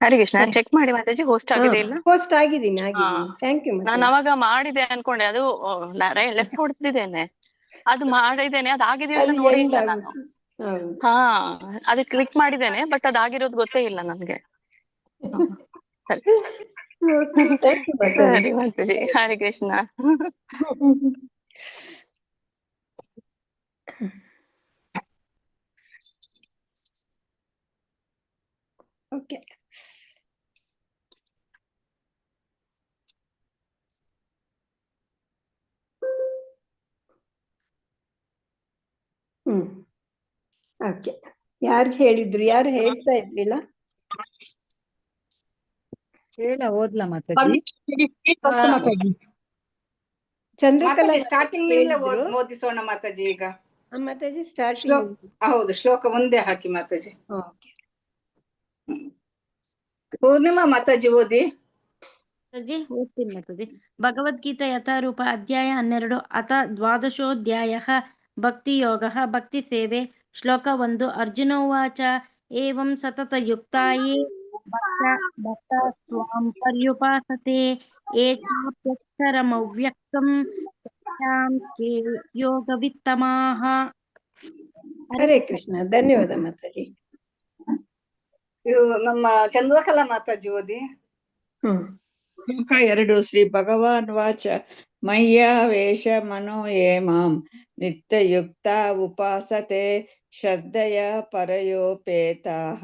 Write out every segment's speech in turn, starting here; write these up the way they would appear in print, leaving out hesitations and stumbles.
Harikrishna check ಮಾಡಿ Mataji host ಆಗಿದೆ ಇಲ್ಲ. ಹೋಸ್ಟ್ ಆಗಿದ್ದೀನಿ. Thank you. ನಾನು ಅವಾಗ ಮಾಡಿದೆ ಅನ್ಕೊಂಡೆ, ಅದು ಲೆಫ್ಟ್ ಹೊಡೆದಿದ್ದೇನೆ, ಅದು ಮಾಡಿದ್ದೇನೆ, ಅದಾಗಿದೆಯೋ ಇಲ್ಲ ನೋಡಿ ಇಲ್ಲ ನಾನು. ಹಾ, ಅದು ಕ್ಲಿಕ್ ಮಾಡಿದ್ದೇನೆ, ಬಟ್ ಅದಾಗಿರೋದು ಗೊತ್ತೇ ಇಲ್ಲ ನನ್ಗೆ. ಸರಿ ಮಾತಾಜಿ, ಹರಿಕೃಷ್ಣ. Okay, okay. ಯಾರು ಹೇಳಿದ್ರು? ಯಾರು ಹೇಳ್ತಾ ಇದ್ರಿಲ್ಲ? ಓದ್ಲಾ ಮಾತಾಜಿ? ಚಂದ್ರಕಲಾ ಸ್ಟಾರ್ಟಿಂಗ್ ಓದಿಸೋಣ ಮಾತಾಜಿ. ಈಗ ಮಾತಾಜಿ ಸ್ಟಾರ್ಟಿಂಗ್. ಹೌದು, ಶ್ಲೋಕ ಮುಂದೆ ಹಾಕಿ ಮಾತಾಜಿ. ಪೂರ್ಣಿಮಾ ಮಾತಾಜಿ ಓದಿ. ಓದ್ತೀನಿ ಮಾತಾಜಿ. ಭಗವದ್ಗೀತಾ ಯಥಾರೂಪ ಅಧ್ಯಾಯ 12 ಅಥ ದ್ವಾದಶೋಧ್ಯಾಯಃ ಭಕ್ತಿಯೋಗಃ ಭಕ್ತಿ ಸೇವೆ. ಶ್ಲೋಕ 1. ಅರ್ಜುನೋವಾಚ ಏವಂ ಸತತಯುಕ್ತಾಯೇ ಭಕ್ತ ತ್ವಾಂ ಪರ್ಯುಪಾಸತೆ ಏಚಾಪ್ಯಕ್ಷರಮವ್ಯಕ್ತಂ ತೇಷಾಂ ಕೆ ಯೋಗವಿತ್ತಮಾಃ. ಹರೇ ಕೃಷ್ಣ. ಧನ್ಯವಾದ ಮಾತಾಜಿ. ಇದು ನಮ್ಮ ಚಂದ್ರಕಲಾ ಮಾತಾಜಿ ಓದಿ. 2. ಶ್ರೀ ಭಗವಾನ್ ವಾಚ ಮಯ್ಯಾವೇಶ ಮನೋ ಯೇ ಮಾಂ ನಿತ್ಯಯುಕ್ತ ಉಪಾಸತೆ ಶ್ರದ್ಧೆಯ ಪರಯೋಪೇತಾಃ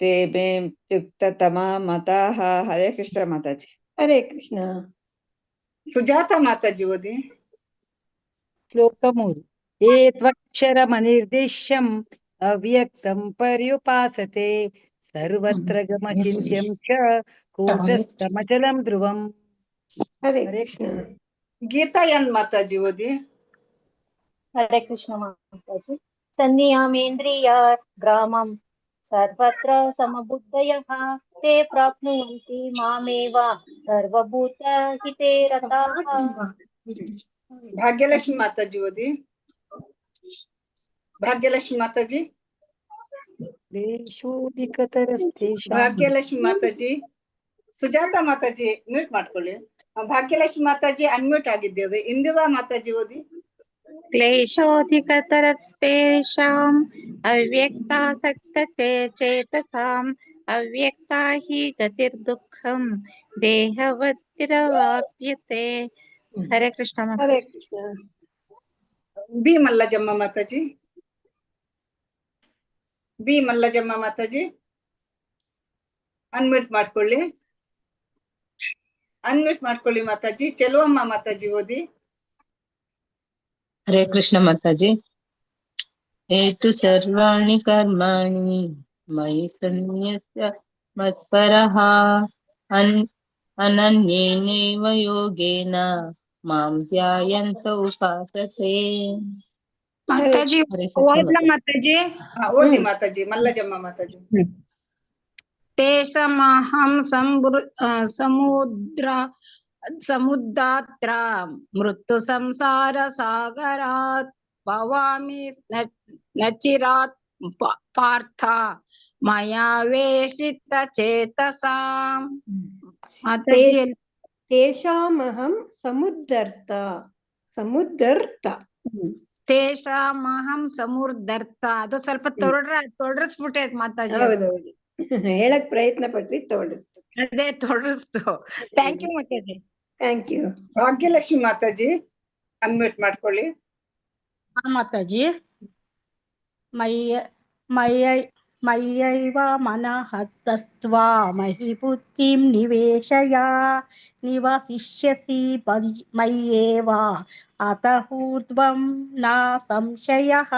ತೇ ಮೇ ಯುಕ್ತತಮಾ ಮತಾಃ. ಹರೇ ಕೃಷ್ಣ ಮಾತಾಜಿ. ಹರೇ ಕೃಷ್ಣ. ಸುಜಾತ ಮಾತಾಜಿ ಓದಿ. ಶ್ಲೋಕ 3. ಯೇ ತ್ವಕ್ಷರಮನಿರ್ದಿಶ್ಯಂ ಅವ್ಯಕ್ತಂ ಪರ್ಯುಪಾಸತೆ ಸರ್ವತ್ರ ಗಮಚಿಂತ್ಯಂ ಚ ಕೂಟಸ್ಥಮಚಲಂ ಧ್ರುವಂ. ಹರೇ ಕೃಷ್ಣ. ಗೀತಾ ಎನ್ ಮಾತಾಜಿ ಓದಿ. ಹರೇ ಕೃಷ್ಣ ಮಾತಾಜಿ. ಸಂನಿಯಾಮೇಂದ್ರಿಯ ಗ್ರಾಮಂ ಸರ್ವತ್ರ ಸಮಬುದ್ಧಯಃ ತೇ ಪ್ರಾಪ್ನುವಂತಿ ಮಾಮೇವ ಸರ್ವಭೂತ ಹಿತೇ ರತಾಃ. ಭಾಗ್ಯಲಕ್ಷ್ಮಿ ಮಾತಾಜಿ ಓದಿ. ಭಾಗ್ಯಲಕ್ಷ್ಮಿ ಮಾತಾಜಿ. ಭಾಗ್ಯಲಕ್ಷ್ಮಿ ಮಾತಾಜಿ. ಸುಜಾತ ಮಾತಾಜಿ ಮ್ಯೂಟ್ ಮಾಡ್ಕೊಳ್ಳಿ. ಭಾಗ್ಯಲಕ್ಷ್ಮಿ ಮಾತಾಜಿ ಅನ್ಮ್ಯೂಟ್ ಆಗಿದ್ದೇವೆ. ಇಂದಿರಾ ಮಾತಾಜಿ ಓದಿ. ಕ್ಲೇಶೋಧಿಕತರಸ್ತೇಷಾಂ ಅವ್ಯಕ್ತಾಸಕ್ತತೆ ಚೇತಸಾಂ ಅವ್ಯಕ್ತಾ ಹಿ ಗತಿರ್ದುಃಖಂ ದೇಹವತ್ತಿರವಾಪ್ಯತೆ. Hare Krishna. Hare Krishna. B Mallajamma Mataji. B Mallajamma Mataji unmute ಮಾಡ್ಕೊಳ್ಳಿ. ಅನ್ಮ್ಯೂಟ್ ಮಾಡ್ಕೊಳ್ಳಿ ಮಾತಾಜಿ. ಚೆಲುವಮ್ಮ ಮಾತಾಜಿ ಓದಿ. ಹರೇ ಕೃಷ್ಣ ಮಾತಾಜಿ. ಏತು ಸರ್ವಾಣಿ ಕರ್ಮಾಣಿ ಮಯಿ ಸನ್ನ್ಯಸ್ಯ ಮತ್ಪರಃ ಅನನ್ಯೇನೈವ ಯೋಗೇನ ಮಾಂ ಧ್ಯಾಯಂತ ಉಪಾಸತೆ. ಮಾತಾಜಿ ಓದ್ಲಾ ಮಾತಾಜಿ? ಓದಿ ಮಾತಾಜಿ. ಮಲ್ಲಜಮ್ಮ ಮಾತಾಜಿ. ತೇಷಮಹಂ ಸಮುದ್ರಾತ್ರ ಮೃತ್ಯು ಸಂಸಾರ ಸಾಗರಾತ್ ಭವಾಮಿ ನಚಿರಾತ್ ಪಾರ್ಥ ಮಯಾ ವೇಷಿತ ಚೇತಸಾಂ. ತೇಷಾಮಹಂ ಸಮುದ್ಧರ್ತ. ತೇಷಾಮಹಂ ಸಮುದ್ಧರ್ತ. ಅದು ಸ್ವಲ್ಪ ತೊಡರಿಸ್ಬಿಟ್ಟೆ ಮಾತಾಜಿ. ಹೌದೌದು, ಹೇಳಕ್ ಪ್ರಯತ್ನ ಪಟ್ರಿ, ತೋಡಿಸ್ತು. ಅದೇ ತೊಡರಿಸ್ತು. Thank you Mataji. Thank you. Bhagyalakshmi Mataji unmute ಮಾಡ್ಕೊಳ್ಳಿ. ಮಾತಾಜಿ. ಮಯ್ಯೈವ ಮನಃ ತಸ್ತ್ವಾ ಮಹಿ ಬುದ್ಧಿಂ ನಿವೇಶಯ ನಿವಸಿಷ್ಯಸಿ ಮಯ್ಯೇವ ಅತಃ ಊರ್ಧ್ವಂ ನ ಸಂಶಯಃ.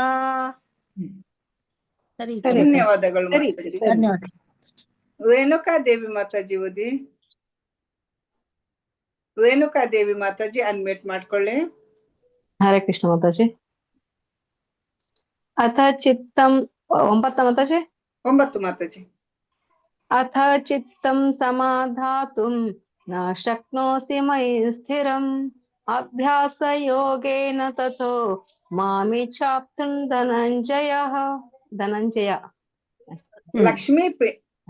ಸರಿ, ಧನ್ಯವಾದಗಳು. ಧನ್ಯವಾದ. ರೇಣುಕಾ ದೇವಿ ಮಾತಾಜಿ ಓದಿ. ರೇಣುಕಾ ದೇವಿ ಮಾತಾಜಿ ಅನ್ಮ್ಯೂಟ್ ಮಾಡ್ಕೊಳ್ಳಿ. ಹರೇ ಕೃಷ್ಣ ಮಾತಾಜಿ. ಅಥ ಚಿತ್ತಂ 9 ಮಾತಾಜಿ. 9 ಮಾತಾಜಿ. ಅಥ ಚಿತ್ತಂ ಸಮಾಧಾತುಂ ನ ಶಕ್ನೋಸಿ ಮಯಿ ಸ್ಥಿರಂ ಅಭ್ಯಾಸ ಯೋಗೇನ ತಥೋ ಮಾಮಿಚ್ಛಾಪ್ತುಂ ಧನಂಜಯ. ಲಕ್ಷ್ಮೀ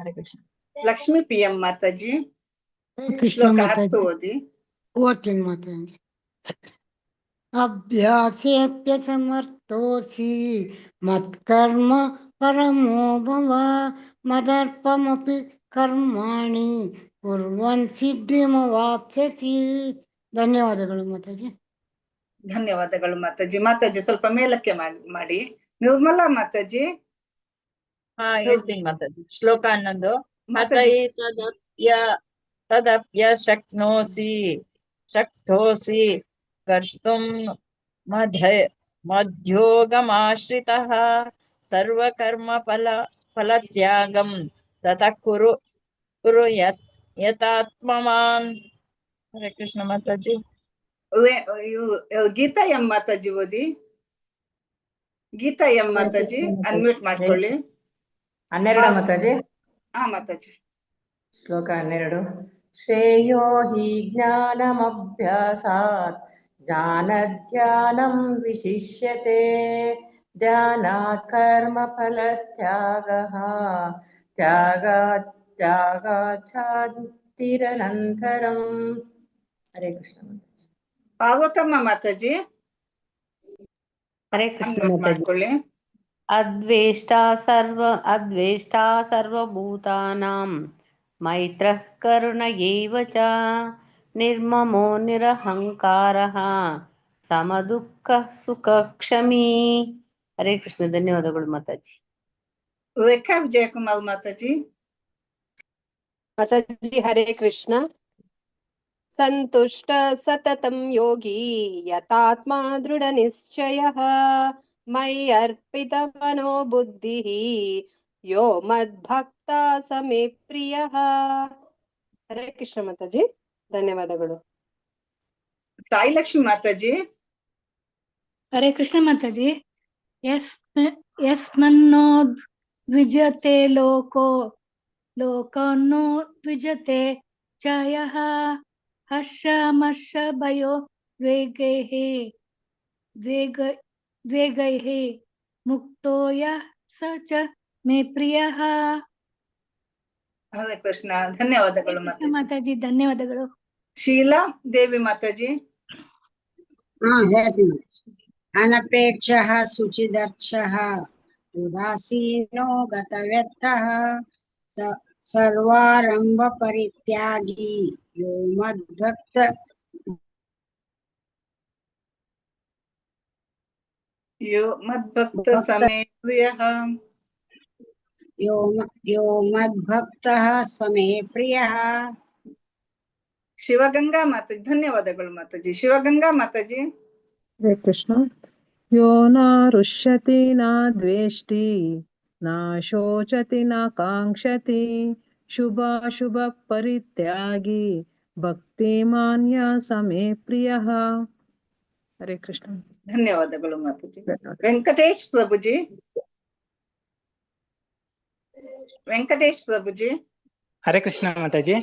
ಹರೇ ಕೃಷ್ಣ. ಲಕ್ಷ್ಮೀ PM ಮಾತಾಜಿ ಕೃಷ್ಣ ಶ್ಲೋಕ 10 ಮಾತಾಜಿ ಓದಿ. ಓದ್ತೀನಿ ಮಾತಾಜಿ. ಅಭ್ಯಾಸೇಪ್ಯ ಸಮರ್ಥೋಸಿ ಮತ್ಕರ್ಮ ಪರಮೋ ಭವ ಮದರ್ಪಮಪಿ ಕರ್ಮಾಣಿ ಕುರ್ವನ್ ಸಿದ್ಧಿಮವಾಪ್ಸ್ಯಸಿ. ಧನ್ಯವಾದಗಳು ಮಾತಾಜಿ. ಧನ್ಯವಾದಗಳು ಮಾತಾಜಿ. ಮಾತಾಜಿ ಸ್ವಲ್ಪ ಮೇಲಕ್ಕೆ ಮಾಡಿ. ನಿರ್ಮಲಾ ಮಾತಾಜಿ. ಹೇಳ್ತೀನಿ ಮಾತಾಜಿ. ಶ್ಲೋಕ 11. ಮಾತಾಜಿ. ತದಪ್ಯ ಶಕ್ತೋಸಿ ಕರ್ತುಂ ಮಧ್ಯೋಗಮಾಶ್ರಿತಃ ಸರ್ವಕರ್ಮ ಫಲತ್ಯಾಗಂ ತತಃ ಕುರು ಯತಾತ್ಮವಾನ್. ಹರೇ ಕೃಷ್ಣ ಮಾತಾಜಿ. ಗೀತಾ ಎಂ ಮಾತಾಜಿ ಓದಿ. ಗೀತಾ ಎಂ ಮಾತಾಜಿ ಅನ್ಮ್ಯೂಟ್ ಮಾಡ್ಕೊಳ್ಳಿ. 12 ಮಾತಾಜಿ. ಮಾತಾಜಿ. ಶ್ಲೋಕ 12. ಶ್ರೇಯೋ ಹಿ ಜ್ಞಾನಮಭ್ಯಾಸಾತ್ ಜ್ಞಾನಧ್ಯಾನಂ ವಿಶಿಷ್ಯತೆ ಧ್ಯಾನಾತ್ ಕರ್ಮ ಫಲತ್ಯಾಗಃ ತ್ಯಾಗಾಚ್ಛಾಂತಿರನಂತರಂ. ಹರೇ ಕೃಷ್ಣ ಮಾತಾಜಿ. ಪಾರ್ವತಮ್ಮ ಮಾತಾಜಿ ಹರೇ ಕೃಷ್ಣ ಮಾತಾಜಿ. ಮಾಡ್ಕೊಳ್ಳಿ. ಅದ್ವೇಷ್ಟಾ ಸರ್ವಭೂತಾನಾಂ ಮೈತ್ರಃ ಕರುಣ ಏವ ಚ ನಿರ್ಮಮೋ ನಿರಹಂಕಾರಃ ಸಮದುಃಖಃ ಸುಖಕ್ಷಮೀ. ಹರೇ ಕೃಷ್ಣ. ಧನ್ಯವಾದಗಳು ಮಾತಾಜಿ. ರೇಖಾ ವಿಜಯಕುಮಾರ್ ಮಾತಾಜಿ. ಮಾತಾಜಿ ಹರೇ ಕೃಷ್ಣ. ಸಂತುಷ್ಟ ಸತತಂ ಯೋಗಿ ಯತಾತ್ಮ ದೃಢ ನಿಶ್ಚಯಃ ಮಯಿ ಅರ್ಪಿತ ಮನೋ ಬುದ್ಧಿಃ ಯೋ ಮದ್ಭಕ್ತ ಸಮೇ ಪ್ರಿಯಃ. ಹರೇ ಕೃಷ್ಣ ಮಾತಾಜಿ. ಧನ್ಯವಾದಗಳು. ಸಾಯಿಲಕ್ಷ್ಮಿ ಮಾತಾಜಿ. ಹರೇ ಕೃಷ್ಣ ಮಾತಾಜಿ. ಯಸ್ಮನ್ನೋ ದ್ವಿಜತೆ ಲೋಕನೋ ದ್ವಿಜತೆ ಚಯಃ ಹರ್ಷಮರ್ಷ ಭಯೋ ದ್ವೇಗೈಃ ಮುಕ್ತೋ ಯಃ ಸ ಚ ಮೇ ಪ್ರಿಯಃ. ಹರೇ ಕೃಷ್ಣ. ಧನ್ಯವಾದಗಳು ಮಾತಾಜಿ. ಧನ್ಯವಾದಗಳು. ಶೀಲಾ ದೇವಿ ಮಾತಾಜಿ. ಹೇಳ್ತೀನಿ. ಅನಪೇಕ್ಷಃ ಶುಚಿದರ್ಶಃ ಉದಾಸೀನೋ ಗತವ್ಯರ್ಥಃ ಸರ್ವಾರಂಭ ಪರಿತ್ಯಾಗಿ ಯೋ ಮದ್ಭಕ್ತ ಸಮೇ ಪ್ರಿಯಃ. ಯೋ ಮದ್ಭಕ್ತಃ ಸಮೇ ಪ್ರಿಯಃ. ಶಿವಗಂಗಾ ಮಾತಾಜಿ. ಧನ್ಯವಾದಗಳು ಮಾತಾಜಿ. ಶಿವಗಂಗಾ ಮಾತಾಜಿ. ಹರೇ ಕೃಷ್ಣ. ಯೋ ನ ರುಷ್ಯತಿ ನ ದ್ವೇಷ್ಟಿ ನ ಶೋಚತಿ ನ ಕಾಂಕ್ಷತಿ ಶುಭಾಶುಭ ಪರಿತ್ಯಾಗಿ ಭಕ್ತಿಮಾನ್ಯ ಸಮೇ ಪ್ರಿಯಃ. ಹರೇ ಕೃಷ್ಣ. ಧನ್ಯವಾದಗಳು ಮಾತಾಜಿ. ವೆಂಕಟೇಶ್ ಪ್ರಭುಜಿ. ಹರೇ ಕೃಷ್ಣ ಮಾತಾಜಿ.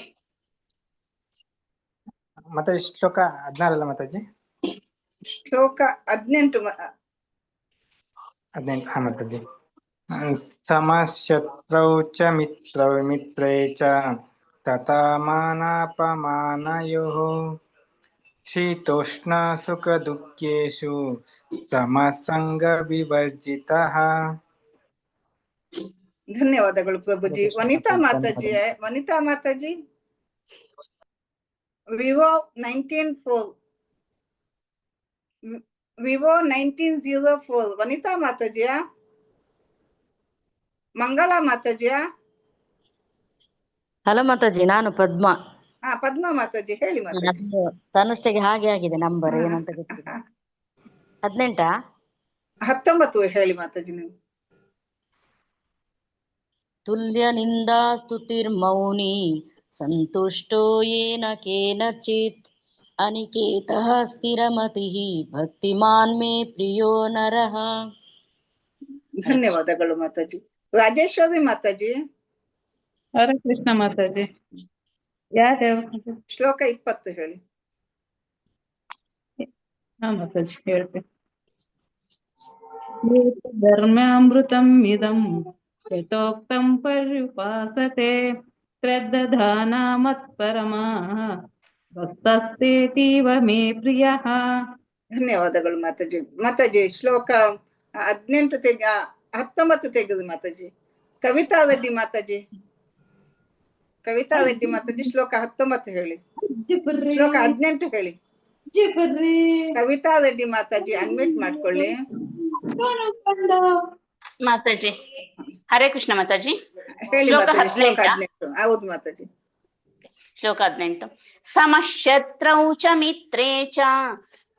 ಮಾತಾಜಿ ಶ್ಲೋಕ 14 ಮಾತಾಜಿ. ಶ್ಲೋಕ 18 ಮಾತಾಜಿ. ಸಮಶತ್ರೌ ಚ ಮಿತ್ರೇ ಚ ತಥಾ ಮಾನಾಪಮಾನಯೋಃ ಶೀತೋಷ್ಣ ಸುಖ ದುಃಖೇಷು ಸಮಸಂಗ ವಿವರ್ಜಿತಃ. ಧನ್ಯವಾದಗಳು ಪ್ರಭುಜಿ. ವನಿತಾ ಮಾತಾಜಿ. ವನಿತಾ ಮಾತಾಜಿ. ವಿವೋ 1904 ವನಿತಾ ಮಾತಾಜಿಯಾ. ಮಂಗಳಾ ಮಾತಾಜಿಯಾ. ಹಲೋ ಮಾತಾಜಿ, ನಾನು ಪದ್ಮಾ. ಪದ್ಮಾ ಮಾತಾಜಿ ಹೇಳಿ ಮಾತಾಜಿ. ತನ್ನಷ್ಟಕ್ಕೆ ಹಾಗೆ ಆಗಿದೆ ನಂಬರ್, ಏನಂತ ಗೊತ್ತಿಲ್ಲ. 19 ಹೇಳಿ ಮಾತಾಜಿ ನೀವು. ತುಲ್ಯ ನಿಂದಾ ಸ್ತುತಿರ್ಮೌನಿ ಸಂತುಷ್ಟೋ ಯೇನ ಕೇನಚಿತ್ ಅನಿಕೇತಃ ಸ್ಥಿರಮತಿಃ ಭಕ್ತಿಮಾನ್ ಮೇ ಪ್ರಿಯೋ ನರಃ. ಧನ್ಯವಾದಗಳು ಮಾತಾಜಿ. ರಾಜೇಶ್ವರಿ ಮಾತಾಜಿ. ಹರೇ ಕೃಷ್ಣ ಮಾತಾಜಿ. ಶ್ಲೋಕ 20 ಹೇಳಿ. ಮಾತಾಜಿ ಹೇಳ್ತೇನೆ. ಧರ್ಮಾಮೃತಂ ಇದಂ यथोक्तं पर्युपासते श्रद्धाना मत्परमाः ಭಕ್ತಸ್ತೇತೀವ ಮೇ ಪ್ರಿಯಃ. ಧನ್ಯವಾದಗಳು ಮಾತಾಜಿ. ಮಾತಾಜಿ ಶ್ಲೋಕ 19 ತೆಗೆದು ಮಾತಾಜಿ. ಕವಿತಾ ರೆಡ್ಡಿ ಮಾತಾಜಿ, ಕವಿತಾ ರೆಡ್ಡಿ ಮಾತಾಜಿ ಶ್ಲೋಕ 19 ಹೇಳಿ. ಶ್ಲೋಕ 18 ಹೇಳಿ. ಕವಿತಾ ರೆಡ್ಡಿ ಮಾತಾಜಿ ಅನ್ಮ್ಯೂಟ್ ಮಾಡ್ಕೊಳ್ಳಿ ಮಾತಾಜಿ. ಹರೇ ಕೃಷ್ಣ ಮಾತಾಜಿ. ಹೇಳಿ ಮಾತಾಜಿ. ಶ್ಲೋಕ 18. ಹೌದು ಮಾತಾಜಿ. ಶ್ಲೋಕ 18. ಸಮಶತ್ರೌ ಚ ಮಿತ್ರೇ ಚ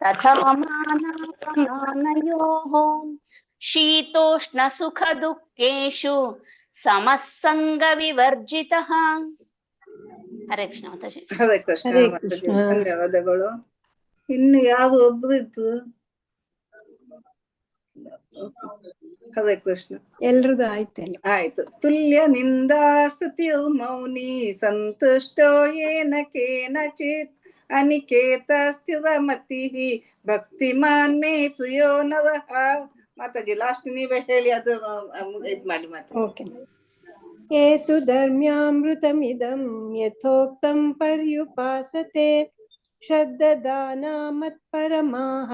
ತಥಾ ಮಾನಾಪಮಾನಯೋಃ ಶೀತೋಷ್ಣ ಸುಖ ದುಃಖೇಷು ಸಮಸ್ಸಂಗ ವಿವರ್ಜಿತಃ. ಹರೇ ಕೃಷ್ಣ ಮಾತಾಜಿ. ಹರೇ ಕೃಷ್ಣ ಮಾತಾಜಿ, ಧನ್ಯವಾದಗಳು. ಇನ್ನು ಯಾರು ಒಬ್ರು ಇತ್ತು? ಹರೇ ಕೃಷ್ಣ. ಎಲ್ರದ್ದು ಆಯ್ತಲ್ಲ? ಆಯ್ತು. ತುಲ್ಯ ನಿಂದಾ ಸ್ತುತಿಯು ಮೌನಿ ಸಂತುಷ್ಟೋ ಯೇನ ಕೇನಚಿತ್ ಅನಿಕೇತ ಸ್ಥಿರಮತಿ ಭಕ್ತಿಮಾನ್ ಮೇ ಪ್ರಿಯೋ ನರಃ. ಮಾತಾಜಿ ಲಾಸ್ಟ್ ನೀವೇ ಹೇಳಿ, ಅದು ಇದ್ ಮಾಡಿ ಮಾತಾಜಿ. ಓಕೆ. ಏತು ಧರ್ಮ್ಯಾಮೃತಮಿದಂ ಯಥೋಕ್ತಂ ಪರ್ಯುಪಾಸತೆ ಶ್ರದ್ಧದಾನಾ ಮತ್ಪರಮಾಃ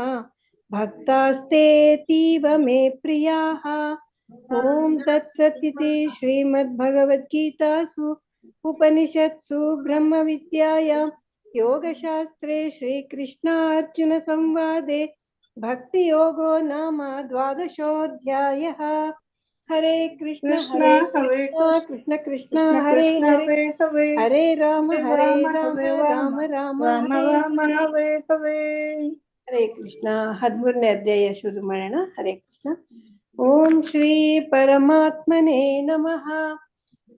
ಭಕ್ತಾಸ್ತೇತೀವ ಮೇ ಪ್ರಿಯಾಃ. ಓಂ ತತ್ಸತ್ ಶ್ರೀಮದ್ಭಗವದ್ಗೀತಾಸು ಉಪನಿಷತ್ಸು ಬ್ರಹ್ಮವಿದ್ಯಾಯಾಂ ಯೋಗಶಾಸ್ತ್ರೇ ಶ್ರೀಕೃಷ್ಣಾರ್ಜುನ ಸಂವಾದೆ ಭಕ್ತಿಯೋಗೋ ನಾಮ 12ೋऽಧ್ಯಾಯಃ. ಹರೇ ಕೃಷ್ಣ ಹರೇ ಕೃಷ್ಣ ಕೃಷ್ಣ ಹರೇ ಹರೇ ಹರೇ ರಾಮ ಹರೇ ರಾಮ ರಾಮ ರಾಮ ಹರೇ ಹರೇ. ಹರೇ ಕೃಷ್ಣ. 13ನೇ ಅಧ್ಯಾಯ ಶುರು ಮಾಡೋಣ. ಹರೇ ಕೃಷ್ಣ. ಓಂ ಶ್ರೀ ಪರಮಾತ್ಮನೇ ನಮಃ.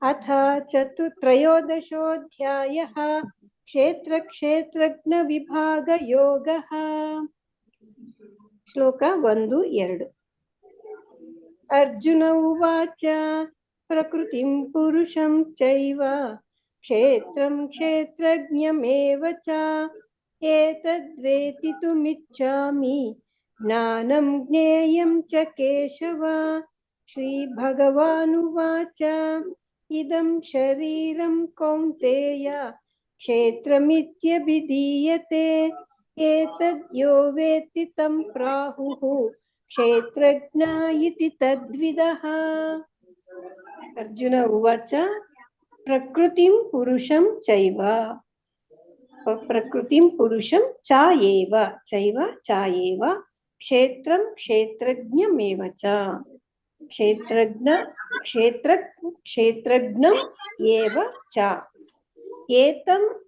ಅಥ ತ್ರಯೋದಶೋऽಧ್ಯಾಯಃ ಕ್ಷೇತ್ರ ಕ್ಷೇತ್ರಜ್ಞ ವಿಭಾಗ ಯೋಗಃ. ಶ್ಲೋಕ 1-2. ಅರ್ಜುನ ಉವಾಚ ಪ್ರಕೃತಿಂ ಪುರುಷಂ ಚೈವ ಕ್ಷೇತ್ರಂ ಕ್ಷೇತ್ರಜ್ಞಮೇವ ಚ ಏತದ್ವೇತಿತುಮಿಚ್ಛಾಮಿ ಜ್ಞಾನಂ ಜ್ಞೇಯಂ ಚ ಕೇಶವ. ಶ್ರೀ ಭಗವಾನುವಾಚ ಇದಂ ಶರೀರಂ ಕೌಂತೆಯ ಕ್ಷೇತ್ರಮಿತ್ಯಭಿಧೀಯತೆ ಏತದ್ ಯೋ ವೇತ್ತಿ ತಂ ಪ್ರಾಹುಃ ಕ್ಷೇತ್ರಜ್ಞ ಇತಿ ತದ್ವಿದಃ. ಅರ್ಜುನ ಉವಾಚ ಪ್ರಕೃತಿಂ ಪುರುಷಂ ಚೈವ ಪ್ರಕೃತಿಂ ಪುರುಷಂ ಚಾಯೇವ ಚೈವ ಚಾಯೇವ ಕ್ಷೇತ್ರಂ ಕ್ಷೇತ್ರಜ್ಞಮೇವ ಚ ಕ್ಷೇತ್ರಜ್ಞಂ ಏವ ಚ ಏತದ್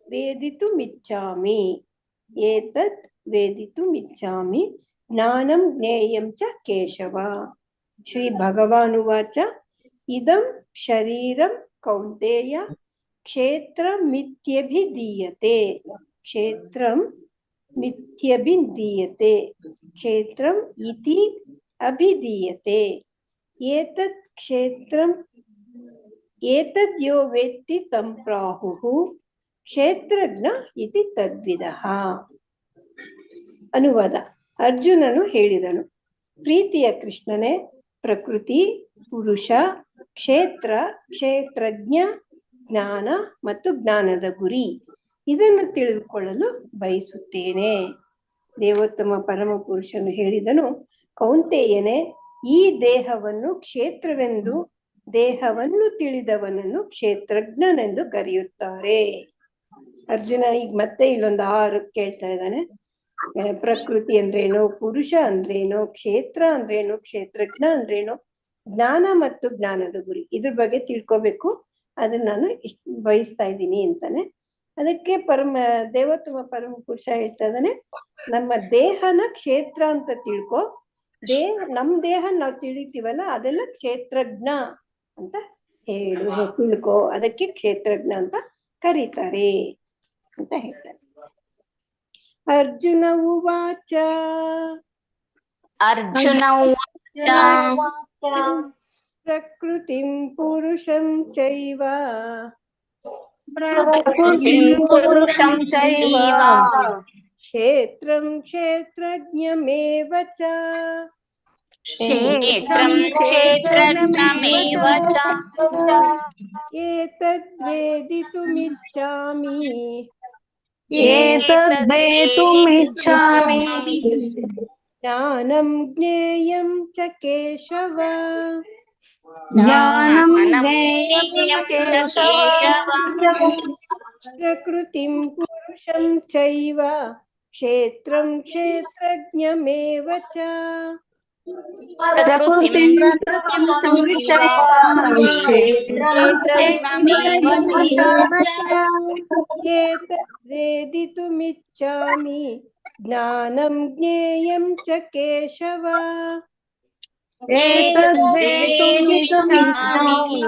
ವೇದಿತುಮಿಚ್ಛಾಮಿ ಜ್ಞಾನಂ ಜ್ಞೇಯಂ ಚ ಕೇಶವ. ಶ್ರೀ ಭಗವಾನುವಾಚ ಇದಂ ಶರೀರಂ ಕೌಂತೆಯ ಕ್ಷೇತ್ರಮಿತ್ಯಭಿಧೀಯತೆ ಕ್ಷೇತ್ರಂ ಇತಿ ಅಭಿಧೀಯತೆ ಏತದ್ ಕ್ಷೇತ್ರಂ ಏತದ್ ಯೋ ವೇತ್ತಿ ತಂ ಪ್ರಾಹುಃ ಕ್ಷೇತ್ರಜ್ಞ ಇತಿ ತದ್ವಿದಃ. ಅನುವಾದ. ಅರ್ಜುನನು ಹೇಳಿದನು, ಪ್ರೀತಿಯ ಕೃಷ್ಣನೇ, ಪ್ರಕೃತಿ, ಪುರುಷ, ಕ್ಷೇತ್ರ, ಕ್ಷೇತ್ರಜ್ಞ, ಜ್ಞಾನ ಮತ್ತು ಜ್ಞಾನದ ಗುರಿ ಇದನ್ನು ತಿಳಿದುಕೊಳ್ಳಲು ಬಯಸುತ್ತೇನೆ. ದೇವೋತ್ತಮ ಪರಮ ಪುರುಷನು ಹೇಳಿದನು, ಕೌಂತೆಯನೇ, ಈ ದೇಹವನ್ನು ಕ್ಷೇತ್ರವೆಂದು, ದೇಹವನ್ನು ತಿಳಿದವನನ್ನು ಕ್ಷೇತ್ರಜ್ಞನೆಂದು ಕರೆಯುತ್ತಾರೆ. ಅರ್ಜುನ ಈಗ ಮತ್ತೆ ಇಲ್ಲೊಂದು 6 ಕೇಳ್ತಾ ಇದ್ದಾನೆ. ಪ್ರಕೃತಿ ಅಂದ್ರೇನು, ಪುರುಷ ಅಂದ್ರೇನು, ಕ್ಷೇತ್ರ ಅಂದ್ರೇನು, ಕ್ಷೇತ್ರಜ್ಞ ಅಂದ್ರೇನು, ಜ್ಞಾನ ಮತ್ತು ಜ್ಞಾನದ ಗುರಿ ಇದ್ರ ಬಗ್ಗೆ ತಿಳ್ಕೊಬೇಕು. ಅದನ್ನ ನಾನು ಬಯಸ್ತಾ ಇದ್ದೀನಿ ಅಂತಾನೆ. ಅದಕ್ಕೆ ದೇವೋತ್ತಮ ಪರಮ ಪುರುಷ ಹೇಳ್ತಾ ಇದ್ದಾನೆ, ನಮ್ಮ ದೇಹನ ಕ್ಷೇತ್ರ ಅಂತ ತಿಳ್ಕೊ. ನಮ್ ದೇಹ ನಾವು ತಿಳಿತೀವಲ್ಲ ಅದೆಲ್ಲ ಕ್ಷೇತ್ರಜ್ಞ ಅಂತ ತಿಳ್ಕೊ. ಅದಕ್ಕೆ ಕ್ಷೇತ್ರಜ್ಞ ಅಂತ ಕರೀತಾರೆ ಅಂತ ಹೇಳ್ತಾರೆ. ಅರ್ಜುನ ಉವಾಚ ಪ್ರಕೃತಿಂ ಪುರುಷಂ ಚೈವ ಕ್ಷೇತ್ರಂ ಕ್ಷೇತ್ರಜ್ಞಮೇವ ಚ क्षेत्रं क्षेत्रज्ञमेव च एतद्वेदितुमिच्छामि एतद्वेतुमिच्छामि ज्ञानं ज्ञेयं च केशव ज्ञानं ज्ञेयं केशव प्रकृतिं पुरुषं चैव क्षेत्रं क्षेत्रज्ञमेव च प्रकृतिं क्षेत्रज्ञमेव च एतद्वेदितुमिच्छामि ज्ञानं ज्ञेयं च केशव एतद्वेतुमिच्छामि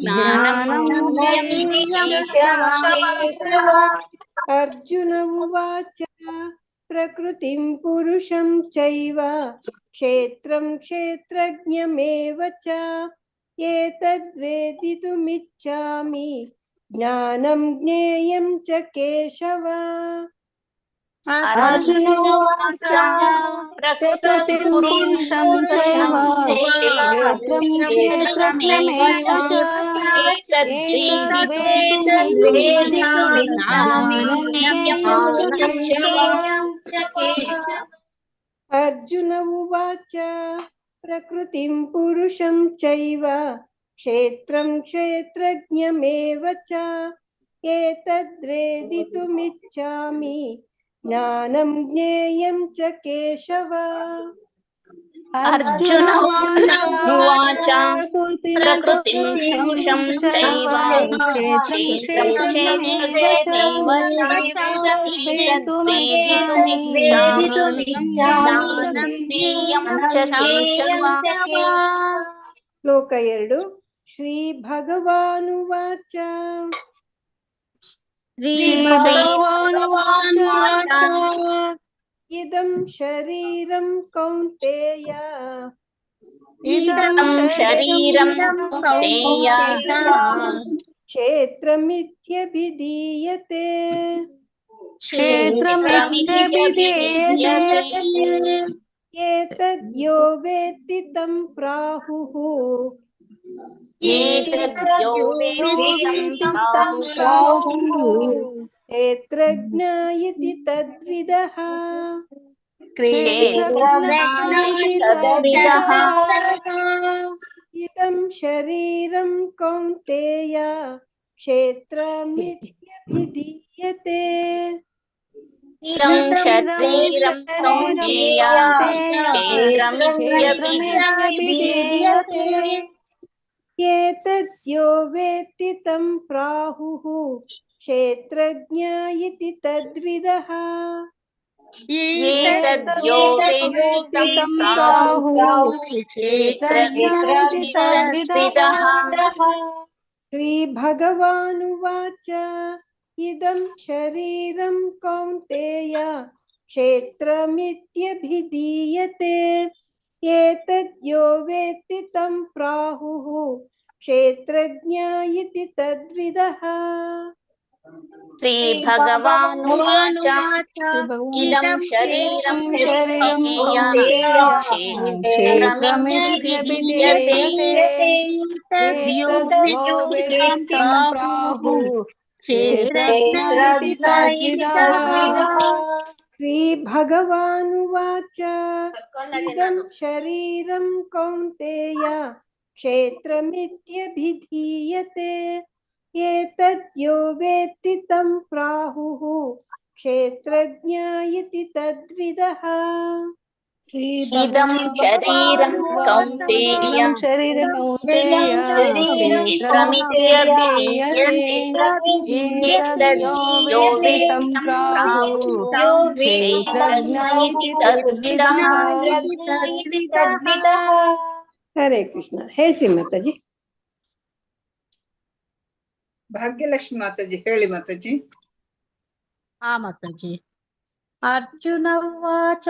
ज्ञानं ज्ञेयं च केशव। अर्जुन उवाच प्रकृतिं पुरुषं चैव क्षेत्रं क्षेत्रज्ञमेव च एतद्वेदितुमिच्छामि ज्ञानं ज्ञेयं च केशव अर्जुन उवाच प्रकृतिं पुरुषं चैव क्षेत्रं क्षेत्रज्ञमेव च एतद्वेतुमिच्छामि ज्ञानं ज्ञेयं च केशव। अर्जुन उवाच प्रकृतिं पुरुषं चैव क्षेत्रं क्षेत्रज्ञमेव च एतद्वेदितुमिच्छामि ज्ञानं ज्ञेयं च केशव अर्जुन उवाच प्रकृतिं पुरुषं चैव क्षेत्रं क्षेत्रज्ञमेव च एतद्वेदितुमिच्छामि ज्ञानं ज्ञेयं च केशव। श्लोक 2 ಶ್ರೀ ಭಗವಾನುವಾಚ ಇದಂ ಶರೀರಂ ಕೌಂತೆಯ ಇದಂ ಶರೀರಂ ಕೌಂತೆಯ ಕ್ಷೇತ್ರಮಿತ್ಯಭಿಧೀಯತೆ ಏತದ್ಯೋ ವೇತ್ತಿ ತಂ ಪ್ರಾಹುಃ ಕ್ಷೇತ್ರಜ್ಞ ಇತಿ ತದ್ವಿದಃ ಇದಂ ಶರೀರಂ ಕೌಂತೆಯ ಕ್ಷೇತ್ರಮಿತ್ಯಭಿಧೀಯತೆ ಏತದ್ಯೋ ವೇತ್ತಿ ತಂ ಪ್ರಾಹುಃ ಕ್ಷೇತ್ರಜ್ಞ ಇತಿ ತದ್ವಿದಃ ಶ್ರೀ ಭಗವಾನುವಾಚ ಇದಂ ಶರೀರಂ ಕೌಂತೆಯ ಕ್ಷೇತ್ರಮಿತ್ಯಭಿಧೀಯತೆ ಏತದ್ಯೋ ವೇತ್ತಿ ತಂ ಪ್ರಾಹುಃ ಕ್ಷೇತ್ರಜ್ಞ ಇತಿ ತದ್ವಿದಃ ಶ್ರೀ ಭಗವಾನುವಾಚ ಇದಂ ಶರೀರಂ ಕೌಂತೆಯ ಕ್ಷೇತ್ರಮಿತ್ಯಭಿಧೀಯತೆ ಏತದ್ಯೋ ವೇತ್ತಿ ತಂ ಪ್ರಾಹುಃ ಕ್ಷೇತ್ರಜ್ಞ ಇತಿ ತದ್ವಿದಃ ಶ್ರೀ ಭಗವಾನುವಾಚ ಇದಂ ಶರೀರಂ ಕೌಂತೆಯ ಕ್ಷೇತ್ರಮಿತ್ಯಭಿಧೀಯತೆ ಏತದ್ಯೋ ವೇತ್ತಿ ತಂ ಪ್ರಾಹುಃ ಕ್ಷೇತ್ರಜ್ಞ ಇತಿ ತದ್ವಿದಃ ಇದಂ ಶರೀರಂ ಕೌಂತೆಯ ಕ್ಷೇತ್ರಮಿತ್ಯಭಿಧೀಯತೆ ಹರೇ ಕೃಷ್ಣ. ಹೇಳಿ ಮಾತಾಜಿ. ಭಾಗ್ಯಲಕ್ಷ್ಮಿ ಮಾತಾಜಿ ಹೇಳಿ ಮಾತಾಜಿ. ಮಾತಾಜಿ. ಅರ್ಜುನ ಉವಾಚ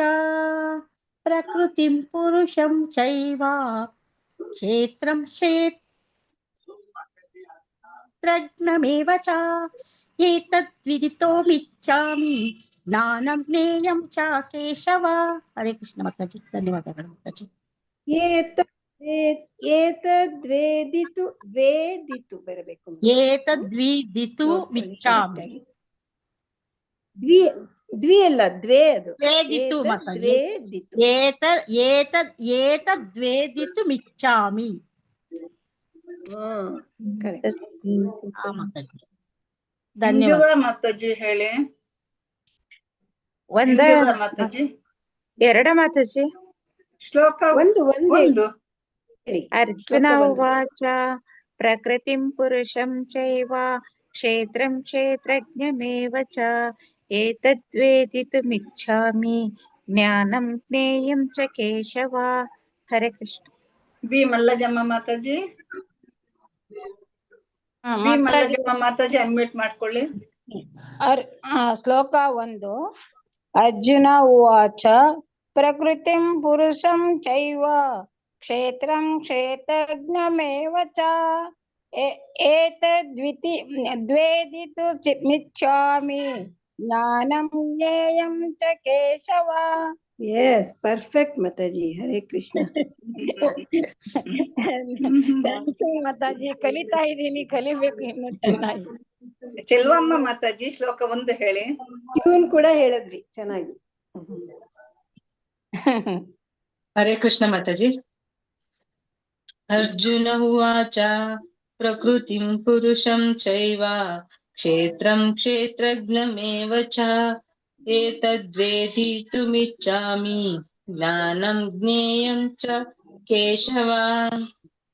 ಪ್ರಕೃತಿಂ ಪುರುಷಂ ಚೈವ ಕ್ಷೇತ್ರಂ ಕ್ಷೇತ್ರಜ್ಞಮೇವ ಚ ಏತದ್ವಿದಿತೋಮಿಚ್ಛಾಮಿ ಜ್ಞಾನಂ ಜ್ಞೇಯಂ ಚ ಕೇಶವ. ಹರೇ ಕೃಷ್ಣ ಮಾತಾಜಿ. ಧನ್ಯವಾದಗಳು ಮಾತಾಜಿ. ಏತದ್ವೇದಿತು ವೇದಿತು ಬರಬೇಕು. ಏತದ್ವಿದಿತು ಮಿಚ್ಚಾಮಿ. ದ್ವಿ ಅಲ್ಲ ದ್ವೇ, ಅದು ವೇದಿತು ಮಾತಾಜಿ. ಏತದ್ವೇದಿತು ಮಿಚ್ಚಾಮಿ. ಧನ್ಯವಾದ ಮಾತಾಜಿ. ಹೇಳಿ ಮಾತಾಜಿ. ಎರಡ ಮಾತಾಜಿ. ಶ್ಲೋಕ ಒಂದು. ಅರ್ಜುನ ಉವಾಚ ಪ್ರಕೃತಿಂ ಪುರುಷಂ ಚೈವ ಕ್ಷೇತ್ರಂ ಕ್ಷೇತ್ರಜ್ಞಮೇವ ಚ ಏತದ್ವೇದಿತುಮಿಚ್ಛಾಮಿ ಜ್ಞಾನಂ ಜ್ಞೇಯಂ ಚ ಕೇಶವ. Hare Krishna. B Mallajamma Mataji. B Mallajamma Mataji unmute ಮಾಡ್ಕೊಳ್ಳಿ. ಶ್ಲೋಕ 1. ಅರ್ಜುನ ಉವಾಚ ಪ್ರಕೃತಿಂ ಪುರುಷಂ ಚೈವ ಕ್ಷೇತ್ರಂ ಕ್ಷೇತ್ರಜ್ಞಮೇವ ಚ ಏತದ್ವೇದಿತುಮಿಚ್ಛಾಮಿ ಜ್ಞಾನಂ ಜ್ಞೇಯಂ ಚ ಕೇಶವ. Yes, perfect Mataji. ಹರೇ ಕೃಷ್ಣ. ಮಾತಾಜಿ, ಕಲಿತಾ ಇದ್ದೀನಿ, ಕಲಿಬೇಕು ಇನ್ನು ಚೆನ್ನಾಗಿ. ಚೆಲ್ವಮ್ಮ ಮಾತಾಜಿ ಶ್ಲೋಕ 1 ಹೇಳಿ. ಇವನ್ ಕೂಡ ಹೇಳಿದ್ರಿ ಚೆನ್ನಾಗಿ. ಹರೇ ಕೃಷ್ಣ ಮಾತಾಜಿ. ಅರ್ಜುನ ಉವಾಚ ಪ್ರಕೃತಿಂ ಪುರುಷಂ ಚೈವ ಕ್ಷೇತ್ರಂ ಕ್ಷೇತ್ರಜ್ಞಮೇವ ಚ ಏತದ್ವೇದಿತುಮಿಚ್ಛಾಮಿ ಜ್ಞಾನಂ ಜ್ಞೇಯಂ ಚ ಕೇಶವ.